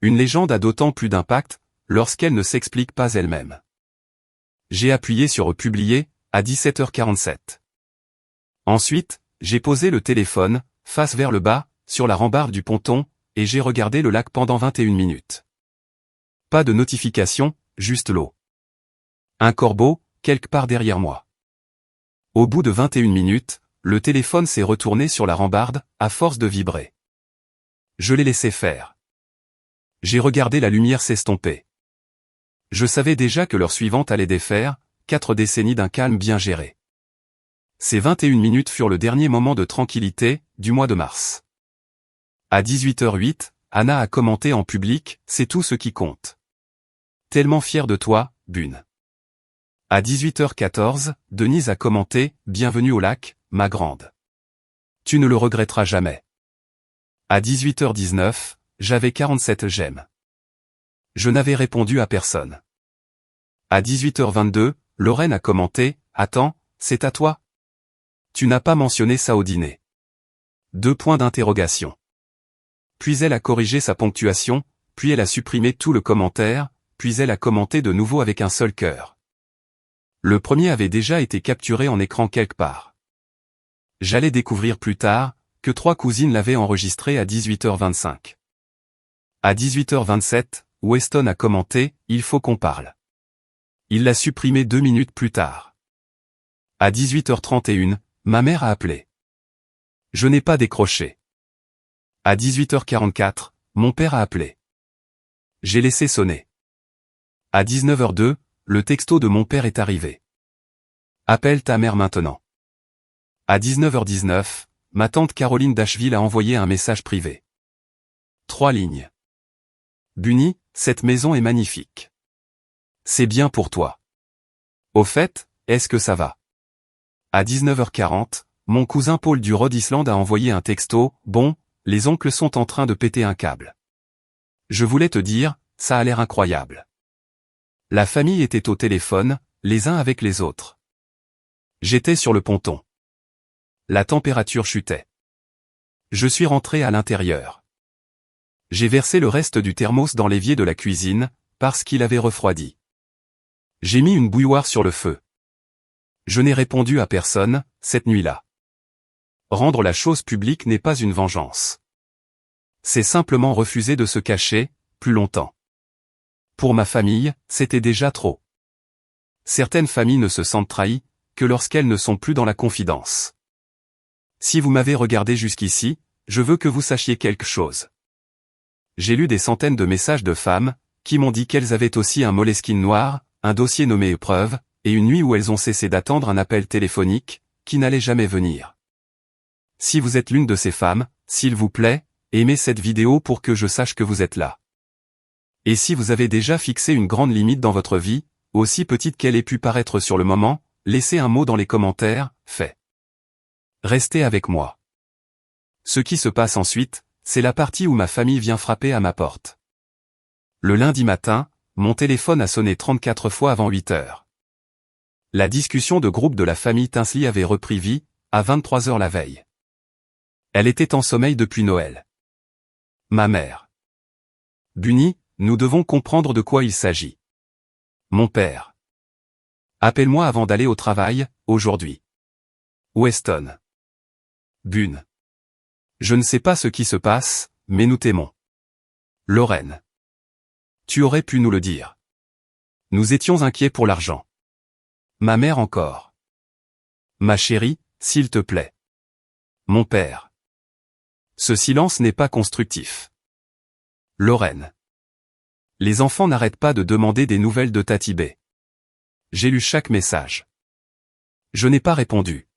Une légende a d'autant plus d'impact, lorsqu'elle ne s'explique pas elle-même. J'ai appuyé sur « Publier » à 17h47. Ensuite, j'ai posé le téléphone, face vers le bas, sur la rambarde du ponton, et j'ai regardé le lac pendant 21 minutes. Pas de notification, juste l'eau. Un corbeau, quelque part derrière moi. Au bout de 21 minutes, le téléphone s'est retourné sur la rambarde, à force de vibrer. Je l'ai laissé faire. J'ai regardé la lumière s'estomper. Je savais déjà que l'heure suivante allait défaire, 4 décennies d'un calme bien géré. Ces 21 minutes furent le dernier moment de tranquillité, du mois de mars. À 18h08, Anna a commenté en public « C'est tout ce qui compte. Tellement fier de toi, Bune ». À 18h14, Denise a commenté « Bienvenue au lac, ma grande. Tu ne le regretteras jamais ». À 18h19, j'avais 47 j'aime. Je n'avais répondu à personne. À 18h22, Lorraine a commenté « Attends, c'est à toi ? Tu n'as pas mentionné ça au dîner. » 2 points d'interrogation. Puis elle a corrigé sa ponctuation, puis elle a supprimé tout le commentaire, puis elle a commenté de nouveau avec un seul cœur. Le premier avait déjà été capturé en écran quelque part. J'allais découvrir plus tard, que 3 cousines l'avaient enregistré à 18h25. À 18h27, Weston a commenté « Il faut qu'on parle ». Il l'a supprimé 2 minutes plus tard. À 18h31, ma mère a appelé. Je n'ai pas décroché. À 18h44, mon père a appelé. J'ai laissé sonner. À 19h02, le texto de mon père est arrivé. Appelle ta mère maintenant. À 19h19, ma tante Caroline d'Asheville a envoyé un message privé. 3 lignes. Bunny, cette maison est magnifique. C'est bien pour toi. Au fait, est-ce que ça va? À 19h40, mon cousin Paul du Rhode Island a envoyé un texto, bon, les oncles sont en train de péter un câble. Je voulais te dire, ça a l'air incroyable. La famille était au téléphone, les uns avec les autres. J'étais sur le ponton. La température chutait. Je suis rentré à l'intérieur. J'ai versé le reste du thermos dans l'évier de la cuisine, parce qu'il avait refroidi. J'ai mis une bouilloire sur le feu. Je n'ai répondu à personne, cette nuit-là. Rendre la chose publique n'est pas une vengeance. C'est simplement refuser de se cacher, plus longtemps. Pour ma famille, c'était déjà trop. Certaines familles ne se sentent trahies, que lorsqu'elles ne sont plus dans la confidence. Si vous m'avez regardé jusqu'ici, je veux que vous sachiez quelque chose. J'ai lu des centaines de messages de femmes, qui m'ont dit qu'elles avaient aussi un Moleskine noir, un dossier nommé épreuve, et une nuit où elles ont cessé d'attendre un appel téléphonique, qui n'allait jamais venir. Si vous êtes l'une de ces femmes, s'il vous plaît, aimez cette vidéo pour que je sache que vous êtes là. Et si vous avez déjà fixé une grande limite dans votre vie, aussi petite qu'elle ait pu paraître sur le moment, laissez un mot dans les commentaires, fait. Restez avec moi. Ce qui se passe ensuite, c'est la partie où ma famille vient frapper à ma porte. Le lundi matin, mon téléphone a sonné 34 fois avant 8 heures. La discussion de groupe de la famille Tinsley avait repris vie, à 23h la veille. Elle était en sommeil depuis Noël. Ma mère. Bunny, nous devons comprendre de quoi il s'agit. Mon père. Appelle-moi avant d'aller au travail, aujourd'hui. Weston. Bune. Je ne sais pas ce qui se passe, mais nous t'aimons. Lorraine. Tu aurais pu nous le dire. Nous étions inquiets pour l'argent. Ma mère encore. Ma chérie, s'il te plaît. Mon père. Ce silence n'est pas constructif. Lorraine. Les enfants n'arrêtent pas de demander des nouvelles de Tatibé. J'ai lu chaque message. Je n'ai pas répondu.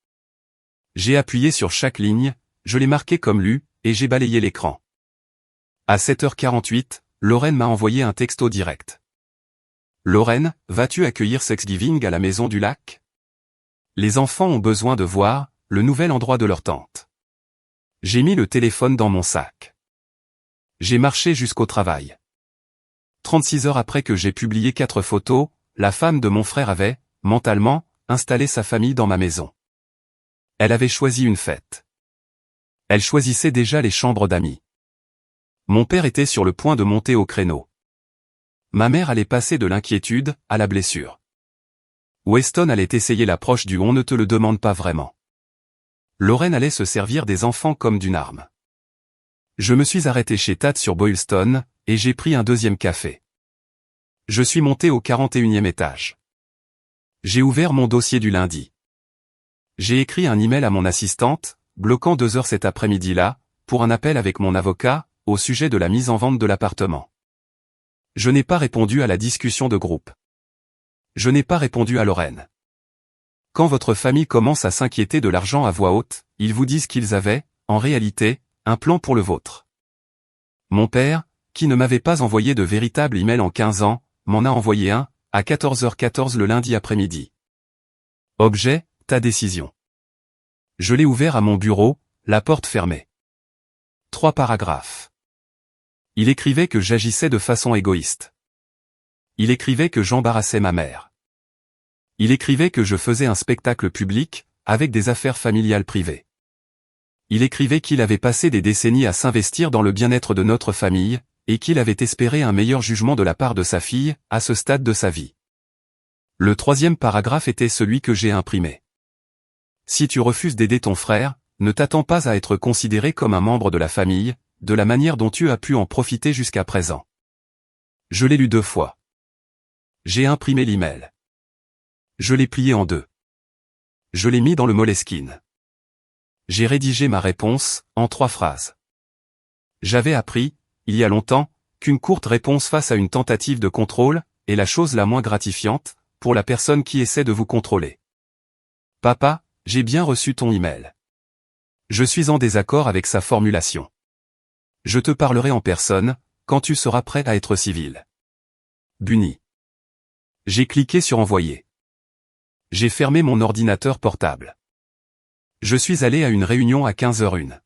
J'ai appuyé sur chaque ligne, je l'ai marqué comme lu, et j'ai balayé l'écran. À 7h48, Lorraine m'a envoyé un texto direct. Lorraine, vas-tu accueillir Thanksgiving à la maison du lac? Les enfants ont besoin de voir le nouvel endroit de leur tante. J'ai mis le téléphone dans mon sac. J'ai marché jusqu'au travail. 36 heures après que j'ai publié 4 photos, la femme de mon frère avait, mentalement, installé sa famille dans ma maison. Elle avait choisi une fête. Elle choisissait déjà les chambres d'amis. Mon père était sur le point de monter au créneau. Ma mère allait passer de l'inquiétude à la blessure. Weston allait essayer l'approche du « on ne te le demande pas vraiment ». Lorraine allait se servir des enfants comme d'une arme. Je me suis arrêté chez Tad sur Boylston, et j'ai pris un deuxième café. Je suis monté au 41e étage. J'ai ouvert mon dossier du lundi. J'ai écrit un email à mon assistante, bloquant 2 heures cet après-midi-là, pour un appel avec mon avocat, au sujet de la mise en vente de l'appartement. Je n'ai pas répondu à la discussion de groupe. Je n'ai pas répondu à Lorraine. Quand votre famille commence à s'inquiéter de l'argent à voix haute, ils vous disent qu'ils avaient, en réalité, un plan pour le vôtre. Mon père, qui ne m'avait pas envoyé de véritable email en 15 ans, m'en a envoyé un, à 14h14 le lundi après-midi. Objet, ta décision. Je l'ai ouvert à mon bureau, la porte fermée. 3 paragraphes. Il écrivait que j'agissais de façon égoïste. Il écrivait que j'embarrassais ma mère. Il écrivait que je faisais un spectacle public, avec des affaires familiales privées. Il écrivait qu'il avait passé des décennies à s'investir dans le bien-être de notre famille, et qu'il avait espéré un meilleur jugement de la part de sa fille, à ce stade de sa vie. Le 3e paragraphe était celui que j'ai imprimé. Si tu refuses d'aider ton frère, ne t'attends pas à être considéré comme un membre de la famille, de la manière dont tu as pu en profiter jusqu'à présent. Je l'ai lu 2 fois. J'ai imprimé l'email. Je l'ai plié en 2. Je l'ai mis dans le Moleskine. J'ai rédigé ma réponse, en 3 phrases. J'avais appris, il y a longtemps, qu'une courte réponse face à une tentative de contrôle est la chose la moins gratifiante, pour la personne qui essaie de vous contrôler. Papa, j'ai bien reçu ton email. Je suis en désaccord avec sa formulation. Je te parlerai en personne, quand tu seras prêt à être civil. Bunny. J'ai cliqué sur envoyer. J'ai fermé mon ordinateur portable. Je suis allé à une réunion à 15h01.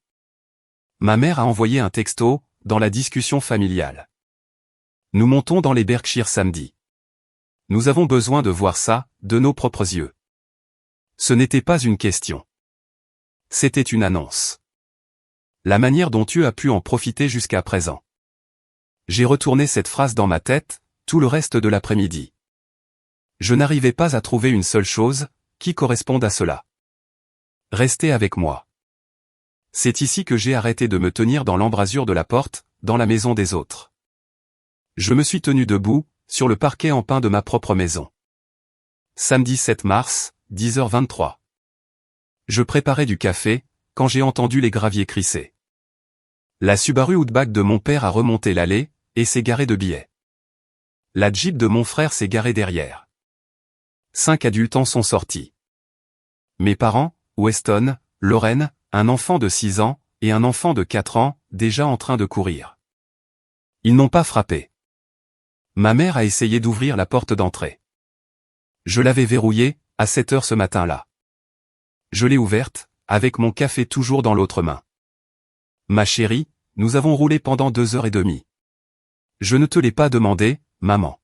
Ma mère a envoyé un texto, dans la discussion familiale. Nous montons dans les Berkshires samedi. Nous avons besoin de voir ça, de nos propres yeux. Ce n'était pas une question. C'était une annonce. La manière dont tu as pu en profiter jusqu'à présent. J'ai retourné cette phrase dans ma tête, tout le reste de l'après-midi. Je n'arrivais pas à trouver une seule chose, qui corresponde à cela. Restez avec moi. C'est ici que j'ai arrêté de me tenir dans l'embrasure de la porte, dans la maison des autres. Je me suis tenu debout, sur le parquet en pin de ma propre maison. Samedi 7 mars, 10h23. Je préparais du café, quand j'ai entendu les graviers crisser. La Subaru Outback de mon père a remonté l'allée, et s'est garée de biais. La Jeep de mon frère s'est garée derrière. 5 adultes en sont sortis. Mes parents, Weston, Lorraine, un enfant de 6 ans, et un enfant de 4 ans, déjà en train de courir. Ils n'ont pas frappé. Ma mère a essayé d'ouvrir la porte d'entrée. Je l'avais verrouillée, à 7 heures ce matin-là. Je l'ai ouverte, avec mon café toujours dans l'autre main. Ma chérie, nous avons roulé pendant 2h30. Je ne te l'ai pas demandé, maman.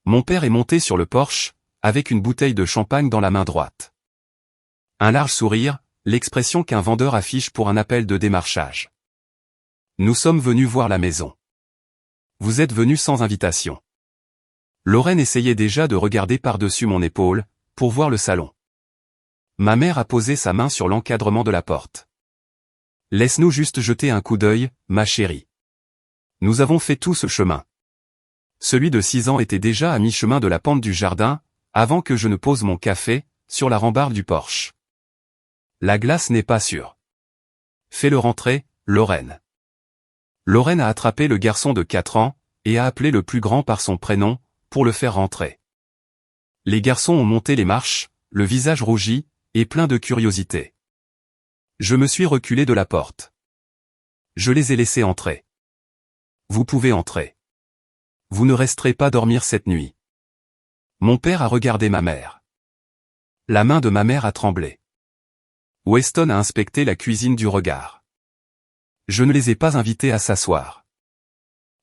Mon père est monté sur le porche, avec une bouteille de champagne dans la main droite. Un large sourire, l'expression qu'un vendeur affiche pour un appel de démarchage. Nous sommes venus voir la maison. Vous êtes venus sans invitation. Lorraine essayait déjà de regarder par-dessus mon épaule, pour voir le salon. Ma mère a posé sa main sur l'encadrement de la porte. Laisse-nous juste jeter un coup d'œil, ma chérie. Nous avons fait tout ce chemin. Celui de 6 ans était déjà à mi-chemin de la pente du jardin, avant que je ne pose mon café, sur la rambarde du porche. La glace n'est pas sûre. Fais-le rentrer, Lorraine. Lorraine a attrapé le garçon de 4 ans, et a appelé le plus grand par son prénom, pour le faire rentrer. Les garçons ont monté les marches, le visage rougi, et plein de curiosité. Je me suis reculé de la porte. Je les ai laissés entrer. Vous pouvez entrer. Vous ne resterez pas dormir cette nuit. Mon père a regardé ma mère. La main de ma mère a tremblé. Weston a inspecté la cuisine du regard. Je ne les ai pas invités à s'asseoir.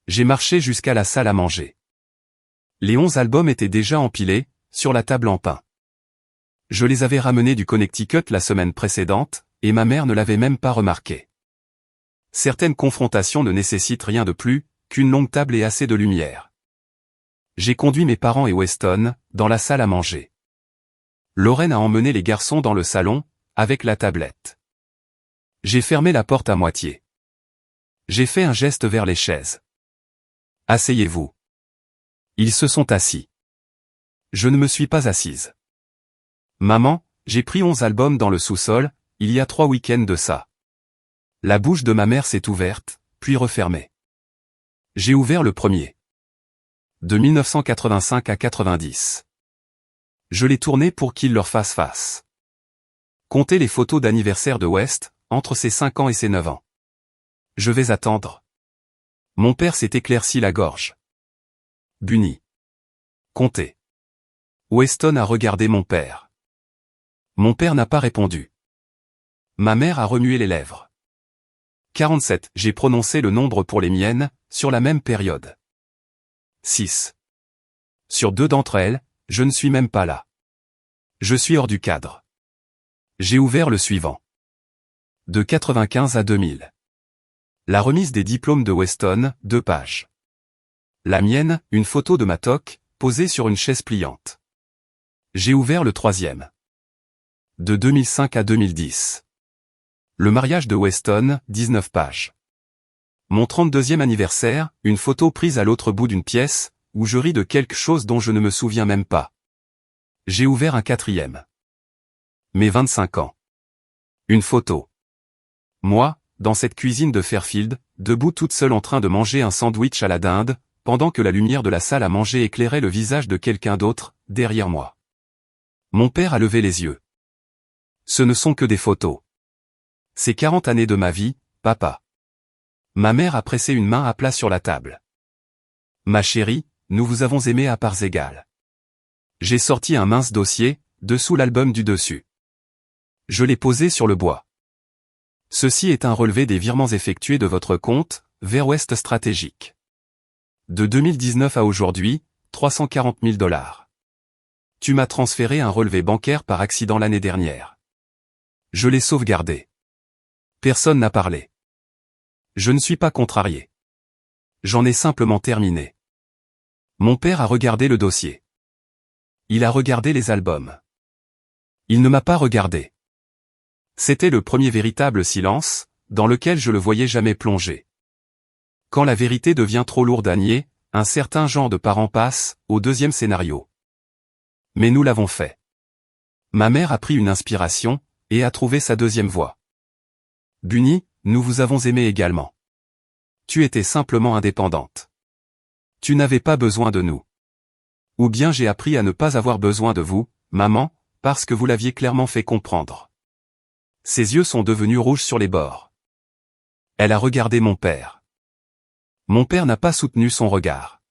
J'ai marché jusqu'à la salle à manger. Les 11 albums étaient déjà empilés, sur la table en pin. Je les avais ramenés du Connecticut la semaine précédente, et ma mère ne l'avait même pas remarqué. Certaines confrontations ne nécessitent rien de plus qu'une longue table et assez de lumière. J'ai conduit mes parents et Weston dans la salle à manger. Lorraine a emmené les garçons dans le salon, avec la tablette. J'ai fermé la porte à moitié. J'ai fait un geste vers les chaises. Asseyez-vous. Ils se sont assis. Je ne me suis pas assise. Maman, j'ai pris 11 albums dans le sous-sol, il y a 3 week-ends de ça. La bouche de ma mère s'est ouverte, puis refermée. J'ai ouvert le premier. De 1985 à 90. Je l'ai tourné pour qu'il leur fasse face. Comptez les photos d'anniversaire de West, entre ses 5 ans et ses 9 ans. Je vais attendre. Mon père s'est éclairci la gorge. Bunny. Comptez. Weston a regardé mon père. Mon père n'a pas répondu. Ma mère a remué les lèvres. 47, j'ai prononcé le nombre pour les miennes, sur la même période. 6. Sur 2 d'entre elles, je ne suis même pas là. Je suis hors du cadre. J'ai ouvert le suivant. De 95 à 2000. La remise des diplômes de Weston, 2 pages. La mienne, une photo de ma toque, posée sur une chaise pliante. J'ai ouvert le troisième. De 2005 à 2010. Le mariage de Weston, 19 pages. Mon 32e anniversaire, une photo prise à l'autre bout d'une pièce, où je ris de quelque chose dont je ne me souviens même pas. J'ai ouvert un 4e. Mes 25 ans. Une photo. Moi, dans cette cuisine de Fairfield, debout toute seule en train de manger un sandwich à la dinde, pendant que la lumière de la salle à manger éclairait le visage de quelqu'un d'autre, derrière moi. Mon père a levé les yeux. Ce ne sont que des photos. C'est 40 années de ma vie, papa. Ma mère a pressé une main à plat sur la table. Ma chérie, nous vous avons aimé à parts égales. J'ai sorti un mince dossier, dessous l'album du dessus. Je l'ai posé sur le bois. Ceci est un relevé des virements effectués de votre compte, vers Ouest Stratégique. De 2019 à aujourd'hui, 340 000 $. Tu m'as transféré un relevé bancaire par accident l'année dernière. Je l'ai sauvegardé. Personne n'a parlé. Je ne suis pas contrarié. J'en ai simplement terminé. Mon père a regardé le dossier. Il a regardé les albums. Il ne m'a pas regardé. C'était le premier véritable silence, dans lequel je le voyais jamais plonger. Quand la vérité devient trop lourde à nier, un certain genre de parent passe, au deuxième scénario. Mais nous l'avons fait. Ma mère a pris une inspiration, et a trouvé sa deuxième voie. Bunny, nous vous avons aimé également. Tu étais simplement indépendante. Tu n'avais pas besoin de nous. Ou bien j'ai appris à ne pas avoir besoin de vous, maman, parce que vous l'aviez clairement fait comprendre. Ses yeux sont devenus rouges sur les bords. Elle a regardé mon père. Mon père n'a pas soutenu son regard.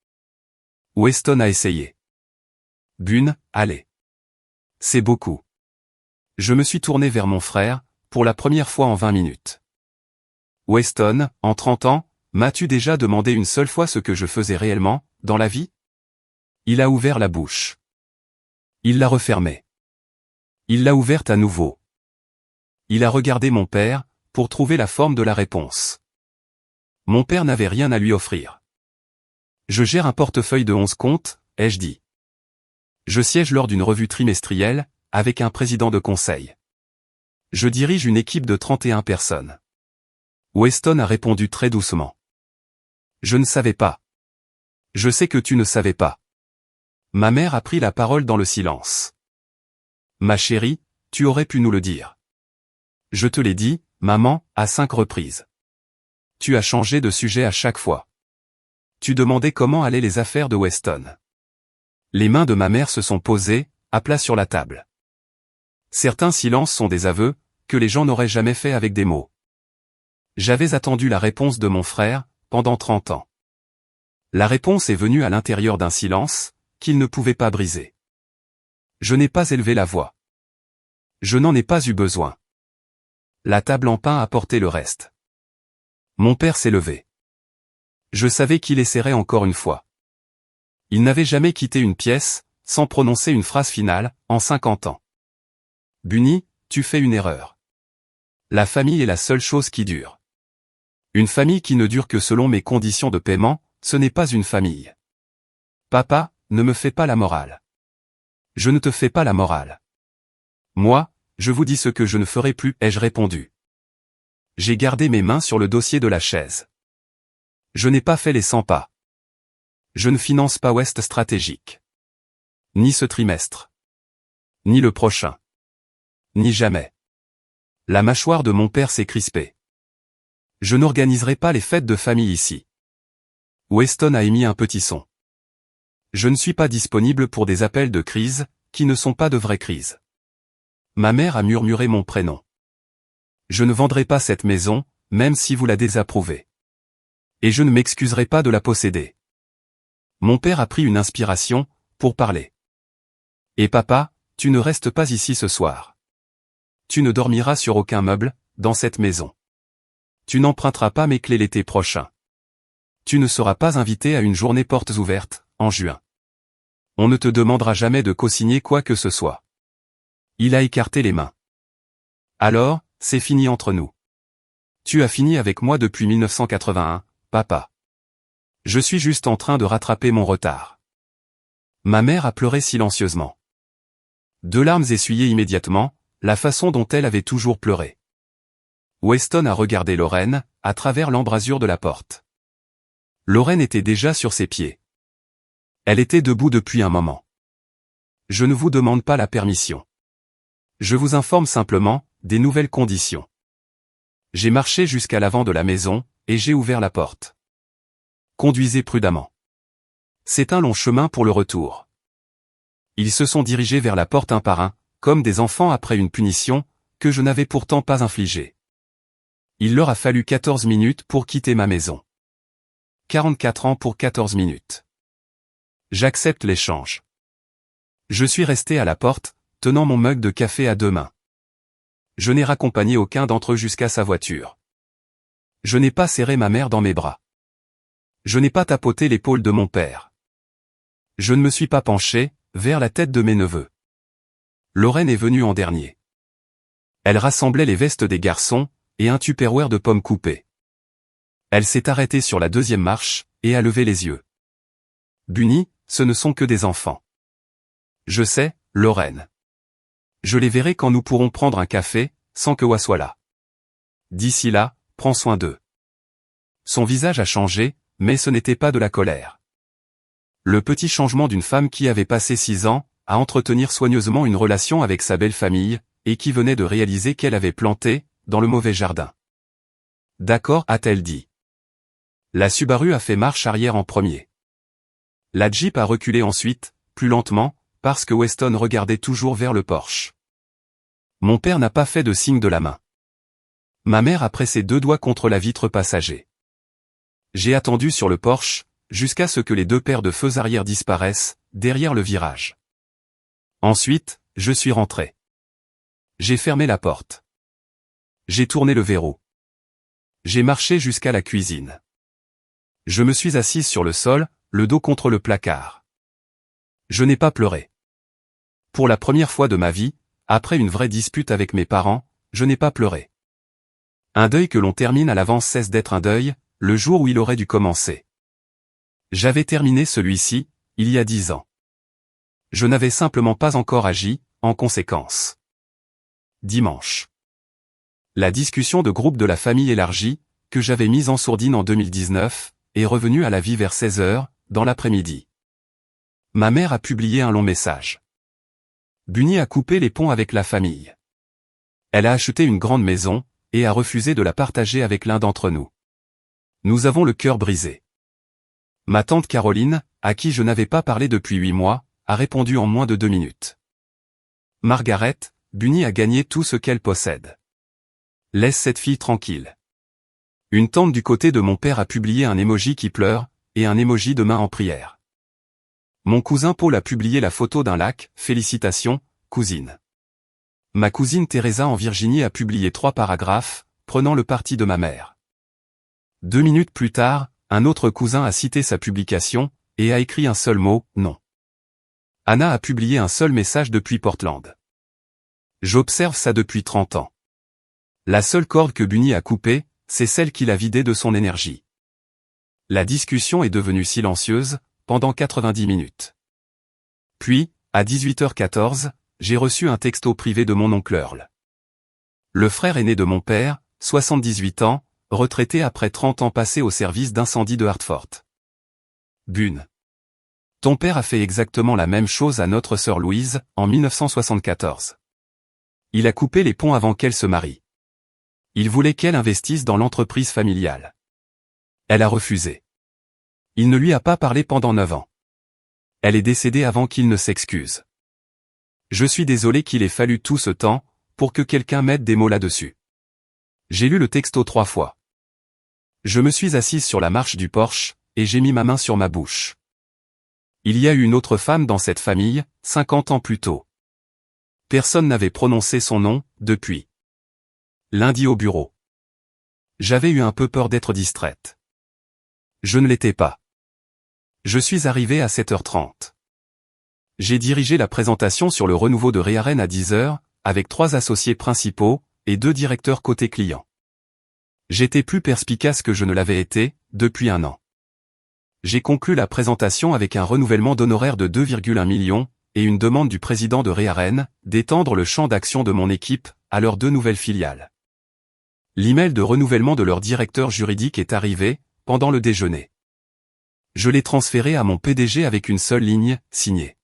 Weston a essayé. Bunny, allez. C'est beaucoup. Je me suis tourné vers mon frère, pour la première fois en 20 minutes. Weston, en 30 ans, m'as-tu déjà demandé une seule fois ce que je faisais réellement, dans la vie? Il a ouvert la bouche. Il l'a refermée. Il l'a ouverte à nouveau. Il a regardé mon père, pour trouver la forme de la réponse. Mon père n'avait rien à lui offrir. Je gère un portefeuille de 11 comptes, ai-je dit. Je siège lors d'une revue trimestrielle, avec un président de conseil. Je dirige une équipe de 31 personnes. Weston a répondu très doucement. Je ne savais pas. Je sais que tu ne savais pas. Ma mère a pris la parole dans le silence. Ma chérie, tu aurais pu nous le dire. Je te l'ai dit, maman, à 5 reprises. Tu as changé de sujet à chaque fois. Tu demandais comment allaient les affaires de Weston. Les mains de ma mère se sont posées, à plat sur la table. Certains silences sont des aveux, que les gens n'auraient jamais fait avec des mots. J'avais attendu la réponse de mon frère, pendant 30 ans. La réponse est venue à l'intérieur d'un silence, qu'il ne pouvait pas briser. Je n'ai pas élevé la voix. Je n'en ai pas eu besoin. La table en pain apportait le reste. Mon père s'est levé. Je savais qu'il essaierait encore une fois. Il n'avait jamais quitté une pièce, sans prononcer une phrase finale, en 50 ans. Bunny, tu fais une erreur. La famille est la seule chose qui dure. Une famille qui ne dure que selon mes conditions de paiement, ce n'est pas une famille. Papa, ne me fais pas la morale. Je ne te fais pas la morale. Moi, je vous dis ce que je ne ferai plus, ai-je répondu. J'ai gardé mes mains sur le dossier de la chaise. Je n'ai pas fait les 100 pas. Je ne finance pas West Stratégique. Ni ce trimestre. Ni le prochain. Ni jamais. La mâchoire de mon père s'est crispée. Je n'organiserai pas les fêtes de famille ici. Weston a émis un petit son. Je ne suis pas disponible pour des appels de crise, qui ne sont pas de vraies crises. Ma mère a murmuré mon prénom. Je ne vendrai pas cette maison, même si vous la désapprouvez. Et je ne m'excuserai pas de la posséder. Mon père a pris une inspiration, pour parler. Et papa, tu ne restes pas ici ce soir. Tu ne dormiras sur aucun meuble, dans cette maison. Tu n'emprunteras pas mes clés l'été prochain. Tu ne seras pas invité à une journée portes ouvertes, en juin. On ne te demandera jamais de co-signer quoi que ce soit. Il a écarté les mains. Alors, c'est fini entre nous. Tu as fini avec moi depuis 1981, papa. Je suis juste en train de rattraper mon retard. Ma mère a pleuré silencieusement. 2 larmes essuyées immédiatement, la façon dont elle avait toujours pleuré. Weston a regardé Lorraine, à travers l'embrasure de la porte. Lorraine était déjà sur ses pieds. Elle était debout depuis un moment. Je ne vous demande pas la permission. Je vous informe simplement, des nouvelles conditions. J'ai marché jusqu'à l'avant de la maison, et j'ai ouvert la porte. Conduisez prudemment. C'est un long chemin pour le retour. Ils se sont dirigés vers la porte un par un, comme des enfants après une punition, que je n'avais pourtant pas infligée. Il leur a fallu 14 minutes pour quitter ma maison. 44 ans pour 14 minutes. J'accepte l'échange. Je suis resté à la porte, tenant mon mug de café à 2 mains. Je n'ai raccompagné aucun d'entre eux jusqu'à sa voiture. Je n'ai pas serré ma mère dans mes bras. Je n'ai pas tapoté l'épaule de mon père. Je ne me suis pas penché, vers la tête de mes neveux. Lorraine est venue en dernier. Elle rassemblait les vestes des garçons, et un tupperware de pommes coupées. Elle s'est arrêtée sur la 2e marche, et a levé les yeux. Bunny, ce ne sont que des enfants. Je sais, Lorraine. Je les verrai quand nous pourrons prendre un café, sans que Wa soit là. D'ici là, prends soin d'eux. Son visage a changé, mais ce n'était pas de la colère. Le petit changement d'une femme qui avait passé 6 ans, à entretenir soigneusement une relation avec sa belle famille, et qui venait de réaliser qu'elle avait planté, dans le mauvais jardin. D'accord, a-t-elle dit. La Subaru a fait marche arrière en premier. La Jeep a reculé ensuite, plus lentement, parce que Weston regardait toujours vers le Porsche. Mon père n'a pas fait de signe de la main. Ma mère a pressé 2 doigts contre la vitre passager. J'ai attendu sur le Porsche, jusqu'à ce que les 2 paires de feux arrière disparaissent, derrière le virage. Ensuite, je suis rentré. J'ai fermé la porte. J'ai tourné le verrou. J'ai marché jusqu'à la cuisine. Je me suis assise sur le sol, le dos contre le placard. Je n'ai pas pleuré. Pour la première fois de ma vie, après une vraie dispute avec mes parents, je n'ai pas pleuré. Un deuil que l'on termine à l'avance cesse d'être un deuil, le jour où il aurait dû commencer. J'avais terminé celui-ci, il y a 10 ans. Je n'avais simplement pas encore agi, en conséquence. Dimanche. La discussion de groupe de la famille élargie, que j'avais mise en sourdine en 2019, est revenue à la vie vers 16 heures, dans l'après-midi. Ma mère a publié un long message. Bunny a coupé les ponts avec la famille. Elle a acheté une grande maison, et a refusé de la partager avec l'un d'entre nous. Nous avons le cœur brisé. Ma tante Caroline, à qui je n'avais pas parlé depuis 8 mois, a répondu en moins de 2 minutes. Margaret, Bunny a gagné tout ce qu'elle possède. Laisse cette fille tranquille. Une tante du côté de mon père a publié un emoji qui pleure, et un emoji de main en prière. Mon cousin Paul a publié la photo d'un lac, félicitations, cousine. Ma cousine Teresa en Virginie a publié 3 paragraphes, prenant le parti de ma mère. 2 minutes plus tard, un autre cousin a cité sa publication, et a écrit un seul mot, non. Anna a publié un seul message depuis Portland. J'observe ça depuis 30 ans. La seule corde que Bunny a coupée, c'est celle qu'il a vidée de son énergie. La discussion est devenue silencieuse, pendant 90 minutes. Puis, à 18h14, j'ai reçu un texto privé de mon oncle Earl. Le frère aîné de mon père, 78 ans, retraité après 30 ans passés au service d'incendie de Hartford. Bun. Ton père a fait exactement la même chose à notre sœur Louise, en 1974. Il a coupé les ponts avant qu'elle se marie. Il voulait qu'elle investisse dans l'entreprise familiale. Elle a refusé. Il ne lui a pas parlé pendant 9 ans. Elle est décédée avant qu'il ne s'excuse. Je suis désolé qu'il ait fallu tout ce temps, pour que quelqu'un mette des mots là-dessus. J'ai lu le texto 3 fois. Je me suis assise sur la marche du porche, et j'ai mis ma main sur ma bouche. Il y a eu une autre femme dans cette famille, 50 ans plus tôt. Personne n'avait prononcé son nom, depuis. Lundi au bureau. J'avais eu un peu peur d'être distraite. Je ne l'étais pas. Je suis arrivé à 7h30. J'ai dirigé la présentation sur le renouveau de Rearen à 10h, avec 3 associés principaux, et 2 directeurs côté client. J'étais plus perspicace que je ne l'avais été, depuis 1 an. J'ai conclu la présentation avec un renouvellement d'honoraires de 2,1 millions, et une demande du président de Rearen, d'étendre le champ d'action de mon équipe, à leurs 2 nouvelles filiales. L'email de renouvellement de leur directeur juridique est arrivé, pendant le déjeuner. Je l'ai transféré à mon PDG avec une seule ligne, signée.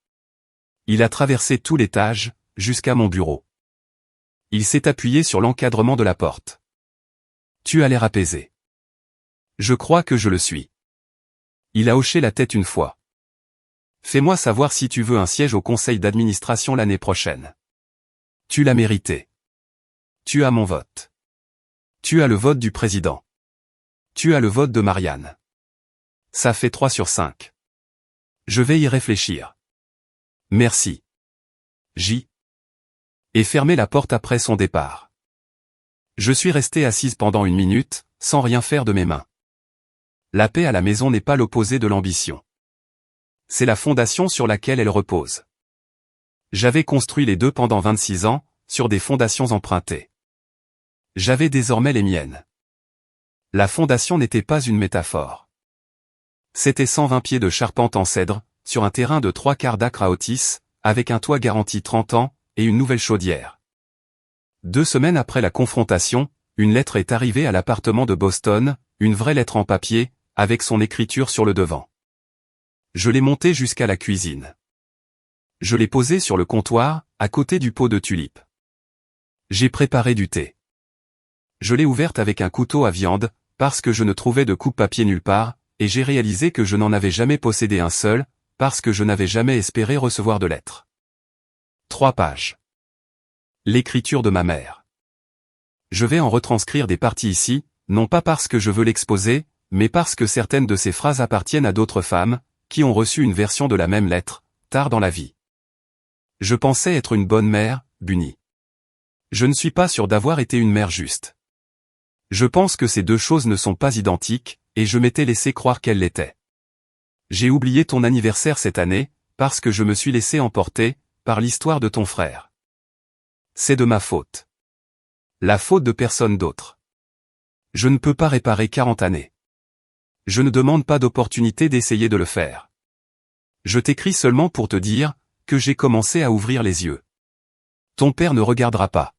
Il a traversé tout l'étage, jusqu'à mon bureau. Il s'est appuyé sur l'encadrement de la porte. Tu as l'air apaisé. Je crois que je le suis. Il a hoché la tête une fois. Fais-moi savoir si tu veux un siège au conseil d'administration l'année prochaine. Tu l'as mérité. Tu as mon vote. Tu as le vote du président. Tu as le vote de Marianne. Ça fait 3 sur 5. Je vais y réfléchir. Merci. J. Et fermé la porte après son départ. Je suis resté assise pendant 1 minute, sans rien faire de mes mains. La paix à la maison n'est pas l'opposé de l'ambition. C'est la fondation sur laquelle elle repose. J'avais construit les 2 pendant 26 ans, sur des fondations empruntées. J'avais désormais les miennes. La fondation n'était pas une métaphore. C'était 120 pieds de charpente en cèdre, sur un terrain de 3/4 d'acre à Otis, avec un toit garanti 30 ans, et une nouvelle chaudière. 2 semaines après la confrontation, une lettre est arrivée à l'appartement de Boston, une vraie lettre en papier, avec son écriture sur le devant. Je l'ai montée jusqu'à la cuisine. Je l'ai posée sur le comptoir, à côté du pot de tulipes. J'ai préparé du thé. Je l'ai ouverte avec un couteau à viande, parce que je ne trouvais de coupe-papier nulle part, et j'ai réalisé que je n'en avais jamais possédé un seul, parce que je n'avais jamais espéré recevoir de lettres. 3 pages. L'écriture de ma mère. Je vais en retranscrire des parties ici, non pas parce que je veux l'exposer, mais parce que certaines de ces phrases appartiennent à d'autres femmes, qui ont reçu une version de la même lettre, tard dans la vie. Je pensais être une bonne mère, Bunny. Je ne suis pas sûr d'avoir été une mère juste. Je pense que ces 2 choses ne sont pas identiques, et je m'étais laissé croire qu'elles l'étaient. J'ai oublié ton anniversaire cette année, parce que je me suis laissé emporter, par l'histoire de ton frère. C'est de ma faute. La faute de personne d'autre. Je ne peux pas réparer 40 années. Je ne demande pas d'opportunité d'essayer de le faire. Je t'écris seulement pour te dire, que j'ai commencé à ouvrir les yeux. Ton père ne regardera pas.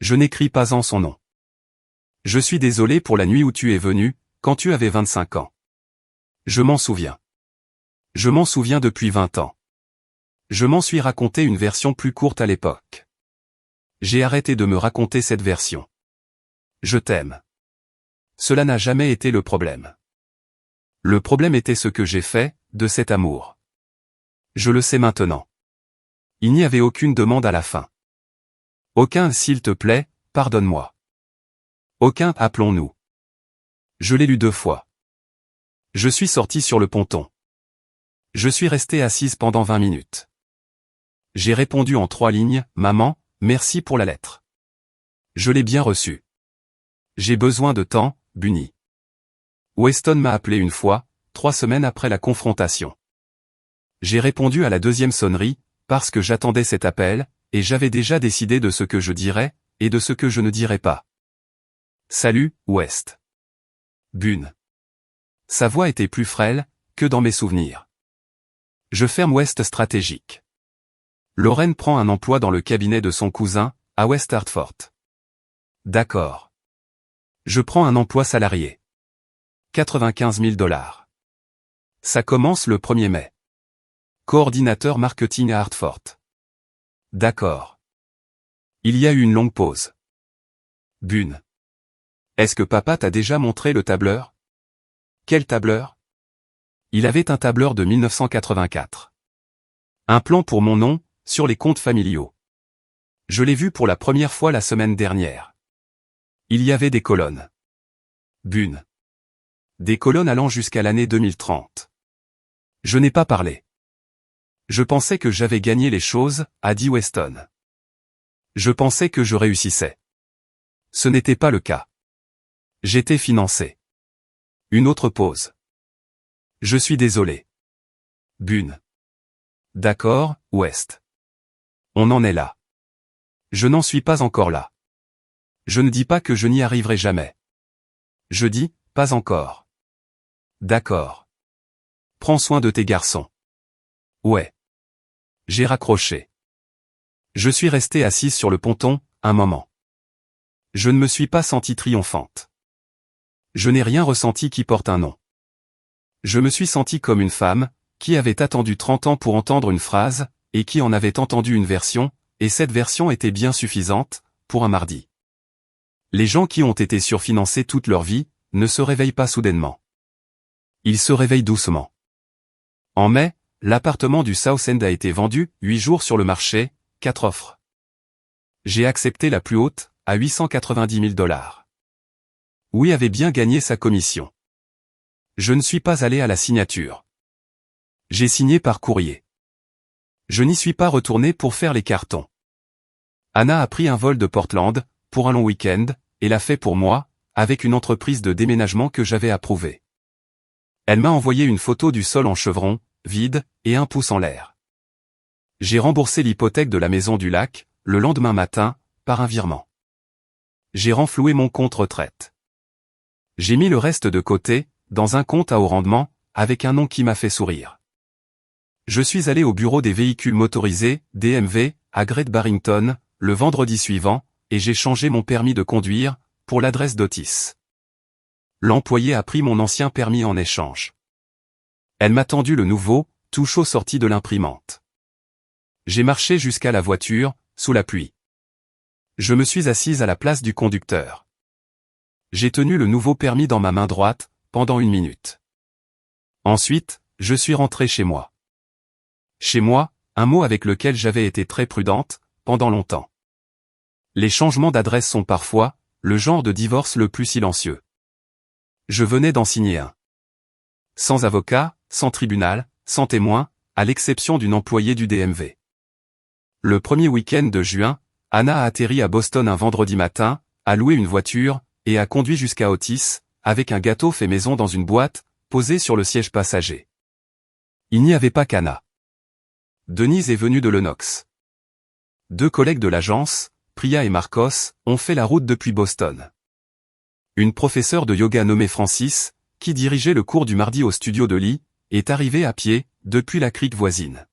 Je n'écris pas en son nom. Je suis désolé pour la nuit où tu es venu, quand tu avais 25 ans. Je m'en souviens. Je m'en souviens depuis 20 ans. Je m'en suis raconté une version plus courte à l'époque. J'ai arrêté de me raconter cette version. Je t'aime. Cela n'a jamais été le problème. Le problème était ce que j'ai fait, de cet amour. Je le sais maintenant. Il n'y avait aucune demande à la fin. Aucun « s'il te plaît, pardonne-moi ». Aucun « appelons-nous ». Je l'ai lu 2 fois. Je suis sorti sur le ponton. Je suis resté assise pendant 20 minutes. J'ai répondu en 3 lignes, « Maman, Merci pour la lettre. Je l'ai bien reçue. J'ai besoin de temps, Bunny. Weston m'a appelé une fois, 3 semaines après la confrontation. J'ai répondu à la deuxième sonnerie, parce que j'attendais cet appel, et j'avais déjà décidé de ce que je dirais, et de ce que je ne dirais pas. Salut, West. Bune. Sa voix était plus frêle, que dans mes souvenirs. Je ferme West Stratégique. Lorraine prend un emploi dans le cabinet de son cousin, à West Hartford. D'accord. Je prends un emploi salarié. 95 000 $. Ça commence le 1er mai. Coordinateur marketing à Hartford. D'accord. Il y a eu une longue pause. Bune. Est-ce que papa t'a déjà montré le tableur? Quel tableur? Il avait un tableur de 1984. Un plan pour mon nom, sur les comptes familiaux. Je l'ai vu pour la première fois la semaine dernière. Il y avait des colonnes. Bune. Des colonnes allant jusqu'à l'année 2030. Je n'ai pas parlé. Je pensais que j'avais gagné les choses, a dit Weston. Je pensais que je réussissais. Ce n'était pas le cas. J'étais financé. Une autre pause. Je suis désolé. Bune. D'accord, West. On en est là. Je n'en suis pas encore là. Je ne dis pas que je n'y arriverai jamais. Je dis, pas encore. D'accord. Prends soin de tes garçons. Ouais. J'ai raccroché. Je suis resté assise sur le ponton, un moment. Je ne me suis pas sentie triomphante. Je n'ai rien ressenti qui porte un nom. Je me suis sentie comme une femme, qui avait attendu 30 ans pour entendre une phrase, et qui en avait entendu une version, et cette version était bien suffisante, pour un mardi. Les gens qui ont été surfinancés toute leur vie, ne se réveillent pas soudainement. Ils se réveillent doucement. En mai, l'appartement du South End a été vendu, 8 jours sur le marché, 4 offres. J'ai accepté la plus haute, à 890 000 $. Oui avait bien gagné sa commission. Je ne suis pas allé à la signature. J'ai signé par courrier. Je n'y suis pas retourné pour faire les cartons. Anna a pris un vol de Portland, pour un long week-end, et l'a fait pour moi, avec une entreprise de déménagement que j'avais approuvée. Elle m'a envoyé une photo du sol en chevron, vide, et un pouce en l'air. J'ai remboursé l'hypothèque de la maison du lac, le lendemain matin, par un virement. J'ai renfloué mon compte retraite. J'ai mis le reste de côté, dans un compte à haut rendement, avec un nom qui m'a fait sourire. Je suis allé au bureau des véhicules motorisés, DMV, à Great Barrington, le vendredi suivant, et j'ai changé mon permis de conduire, pour l'adresse d'Otis. L'employé a pris mon ancien permis en échange. Elle m'a tendu le nouveau, tout chaud sorti de l'imprimante. J'ai marché jusqu'à la voiture, sous la pluie. Je me suis assise à la place du conducteur. J'ai tenu le nouveau permis dans ma main droite, pendant 1 minute. Ensuite, je suis rentré chez moi. Chez moi, un mot avec lequel j'avais été très prudente, pendant longtemps. Les changements d'adresse sont parfois, le genre de divorce le plus silencieux. Je venais d'en signer un. Sans avocat, sans tribunal, sans témoin, à l'exception d'une employée du DMV. Le premier week-end de juin, Anna a atterri à Boston un vendredi matin, a loué une voiture, et a conduit jusqu'à Otis, avec un gâteau fait maison dans une boîte, posé sur le siège passager. Il n'y avait pas qu'Anna. Denise est venue de Lenox. 2 collègues de l'agence, Priya et Marcos, ont fait la route depuis Boston. Une professeure de yoga nommée Francis, qui dirigeait le cours du mardi au studio de Lee, est arrivée à pied, depuis la crique voisine.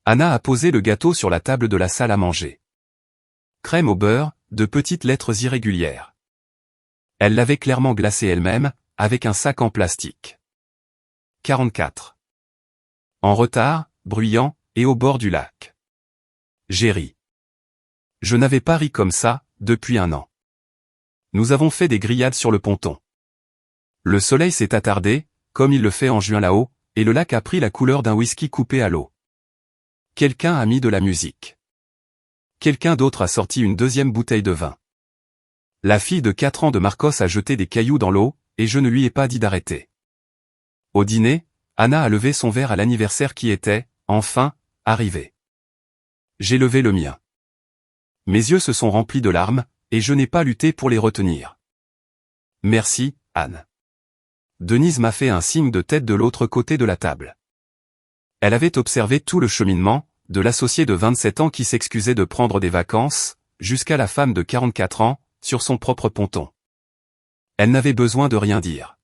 Anna a posé le gâteau sur la table de la salle à manger. Crème au beurre, de petites lettres irrégulières. Elle l'avait clairement glacé elle-même, avec un sac en plastique. 44. En retard, bruyant, et au bord du lac. J'ai ri. Je n'avais pas ri comme ça, depuis 1 an. Nous avons fait des grillades sur le ponton. Le soleil s'est attardé, comme il le fait en juin là-haut, et le lac a pris la couleur d'un whisky coupé à l'eau. Quelqu'un a mis de la musique. Quelqu'un d'autre a sorti une 2e bouteille de vin. La fille de 4 ans de Marcos a jeté des cailloux dans l'eau, et je ne lui ai pas dit d'arrêter. Au dîner, Anna a levé son verre à l'anniversaire qui était, enfin, arrivé. J'ai levé le mien. Mes yeux se sont remplis de larmes, et je n'ai pas lutté pour les retenir. Merci, Anne. Denise m'a fait un signe de tête de l'autre côté de la table. Elle avait observé tout le cheminement, de l'associé de 27 ans qui s'excusait de prendre des vacances, jusqu'à la femme de 44 ans, sur son propre ponton. Elle n'avait besoin de rien dire.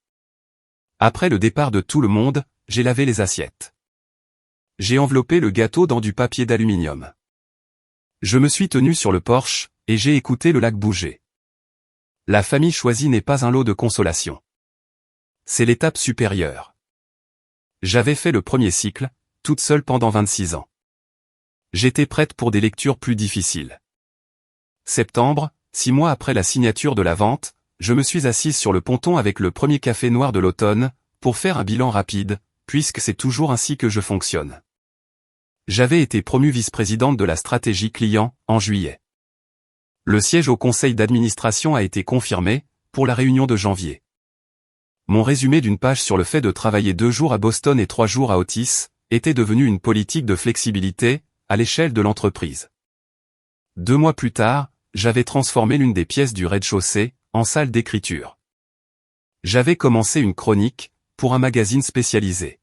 Après le départ de tout le monde, j'ai lavé les assiettes. J'ai enveloppé le gâteau dans du papier d'aluminium. Je me suis tenu sur le porche, et j'ai écouté le lac bouger. La famille choisie n'est pas un lot de consolation. C'est l'étape supérieure. J'avais fait le premier cycle, toute seule pendant 26 ans. J'étais prête pour des lectures plus difficiles. Septembre, 6 mois après la signature de la vente, je me suis assise sur le ponton avec le premier café noir de l'automne, pour faire un bilan rapide, puisque c'est toujours ainsi que je fonctionne. J'avais été promue vice-présidente de la stratégie client, en juillet. Le siège au conseil d'administration a été confirmé, pour la réunion de janvier. Mon résumé d'une page sur le fait de travailler 2 jours à Boston et 3 jours à Otis, était devenu une politique de flexibilité, à l'échelle de l'entreprise. 2 mois plus tard, j'avais transformé l'une des pièces du rez-de-chaussée, en salle d'écriture. J'avais commencé une chronique, pour un magazine spécialisé.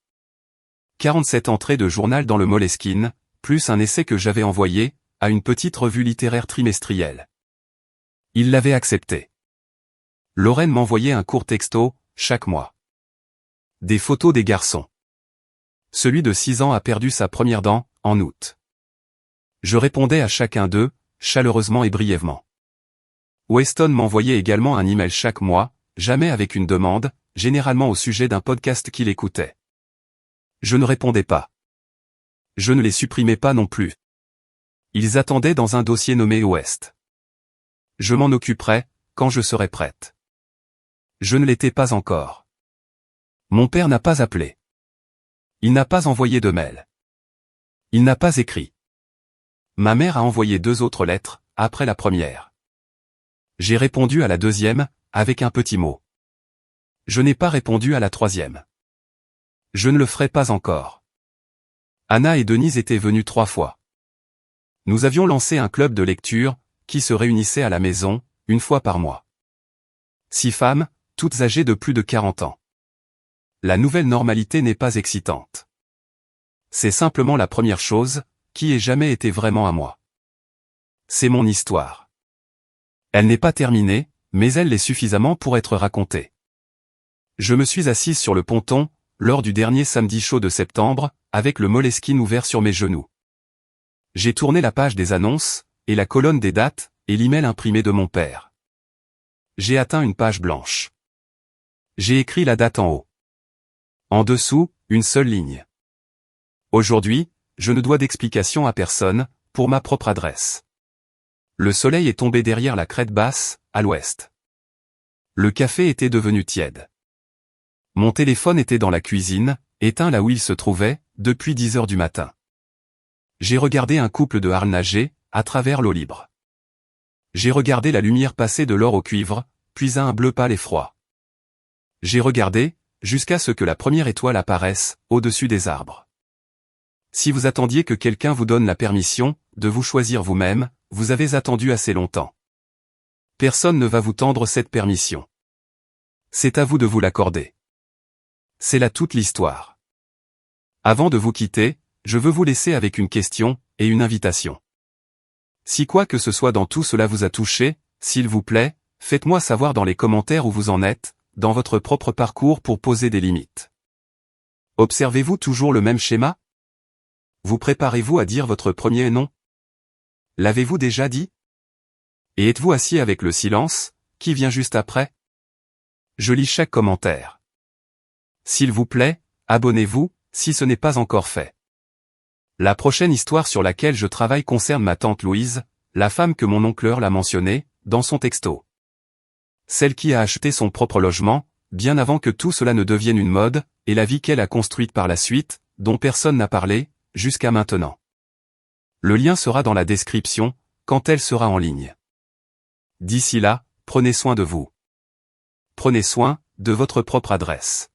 47 entrées de journal dans le Moleskine, plus un essai que j'avais envoyé, à une petite revue littéraire trimestrielle. Il l'avait accepté. Lorraine m'envoyait un court texto, chaque mois. Des photos des garçons. Celui de 6 ans a perdu sa première dent, en août. Je répondais à chacun d'eux, chaleureusement et brièvement. Weston m'envoyait également un email chaque mois, jamais avec une demande, généralement au sujet d'un podcast qu'il écoutait. Je ne répondais pas. Je ne les supprimais pas non plus. Ils attendaient dans un dossier nommé Ouest. Je m'en occuperai, quand je serai prête. Je ne l'étais pas encore. Mon père n'a pas appelé. Il n'a pas envoyé de mail. Il n'a pas écrit. Ma mère a envoyé 2 autres lettres, après la première. J'ai répondu à la deuxième, avec un petit mot. Je n'ai pas répondu à la troisième. Je ne le ferai pas encore. Anna et Denise étaient venues 3 fois. Nous avions lancé un club de lecture, qui se réunissait à la maison, 1 fois par mois. 6 femmes, toutes âgées de plus de 40 ans. La nouvelle normalité n'est pas excitante. C'est simplement la première chose, qui ait jamais été vraiment à moi. C'est mon histoire. Elle n'est pas terminée, mais elle l'est suffisamment pour être racontée. Je me suis assise sur le ponton, lors du dernier samedi chaud de septembre, avec le Moleskine ouvert sur mes genoux. J'ai tourné la page des annonces, et la colonne des dates, et l'email imprimé de mon père. J'ai atteint une page blanche. J'ai écrit la date en haut. En dessous, une seule ligne. Aujourd'hui, je ne dois d'explication à personne, pour ma propre adresse. Le soleil est tombé derrière la crête basse, à l'ouest. Le café était devenu tiède. Mon téléphone était dans la cuisine, éteint là où il se trouvait, depuis 10 heures du matin. J'ai regardé un couple de harles nager, à travers l'eau libre. J'ai regardé la lumière passer de l'or au cuivre, puis à un bleu pâle et froid. J'ai regardé, jusqu'à ce que la première étoile apparaisse, au-dessus des arbres. Si vous attendiez que quelqu'un vous donne la permission, de vous choisir vous-même, vous avez attendu assez longtemps. Personne ne va vous tendre cette permission. C'est à vous de vous l'accorder. C'est là toute l'histoire. Avant de vous quitter, je veux vous laisser avec une question, et une invitation. Si quoi que ce soit dans tout cela vous a touché, s'il vous plaît, faites-moi savoir dans les commentaires où vous en êtes, dans votre propre parcours pour poser des limites. Observez-vous toujours le même schéma? Vous préparez-vous à dire votre premier non? L'avez-vous déjà dit? Et êtes-vous assis avec le silence, qui vient juste après? Je lis chaque commentaire. S'il vous plaît, abonnez-vous, si ce n'est pas encore fait. La prochaine histoire sur laquelle je travaille concerne ma tante Louise, la femme que mon oncle l'a mentionnée, dans son texto. Celle qui a acheté son propre logement, bien avant que tout cela ne devienne une mode, et la vie qu'elle a construite par la suite, dont personne n'a parlé, jusqu'à maintenant. Le lien sera dans la description, quand elle sera en ligne. D'ici là, prenez soin de vous. Prenez soin, de votre propre adresse.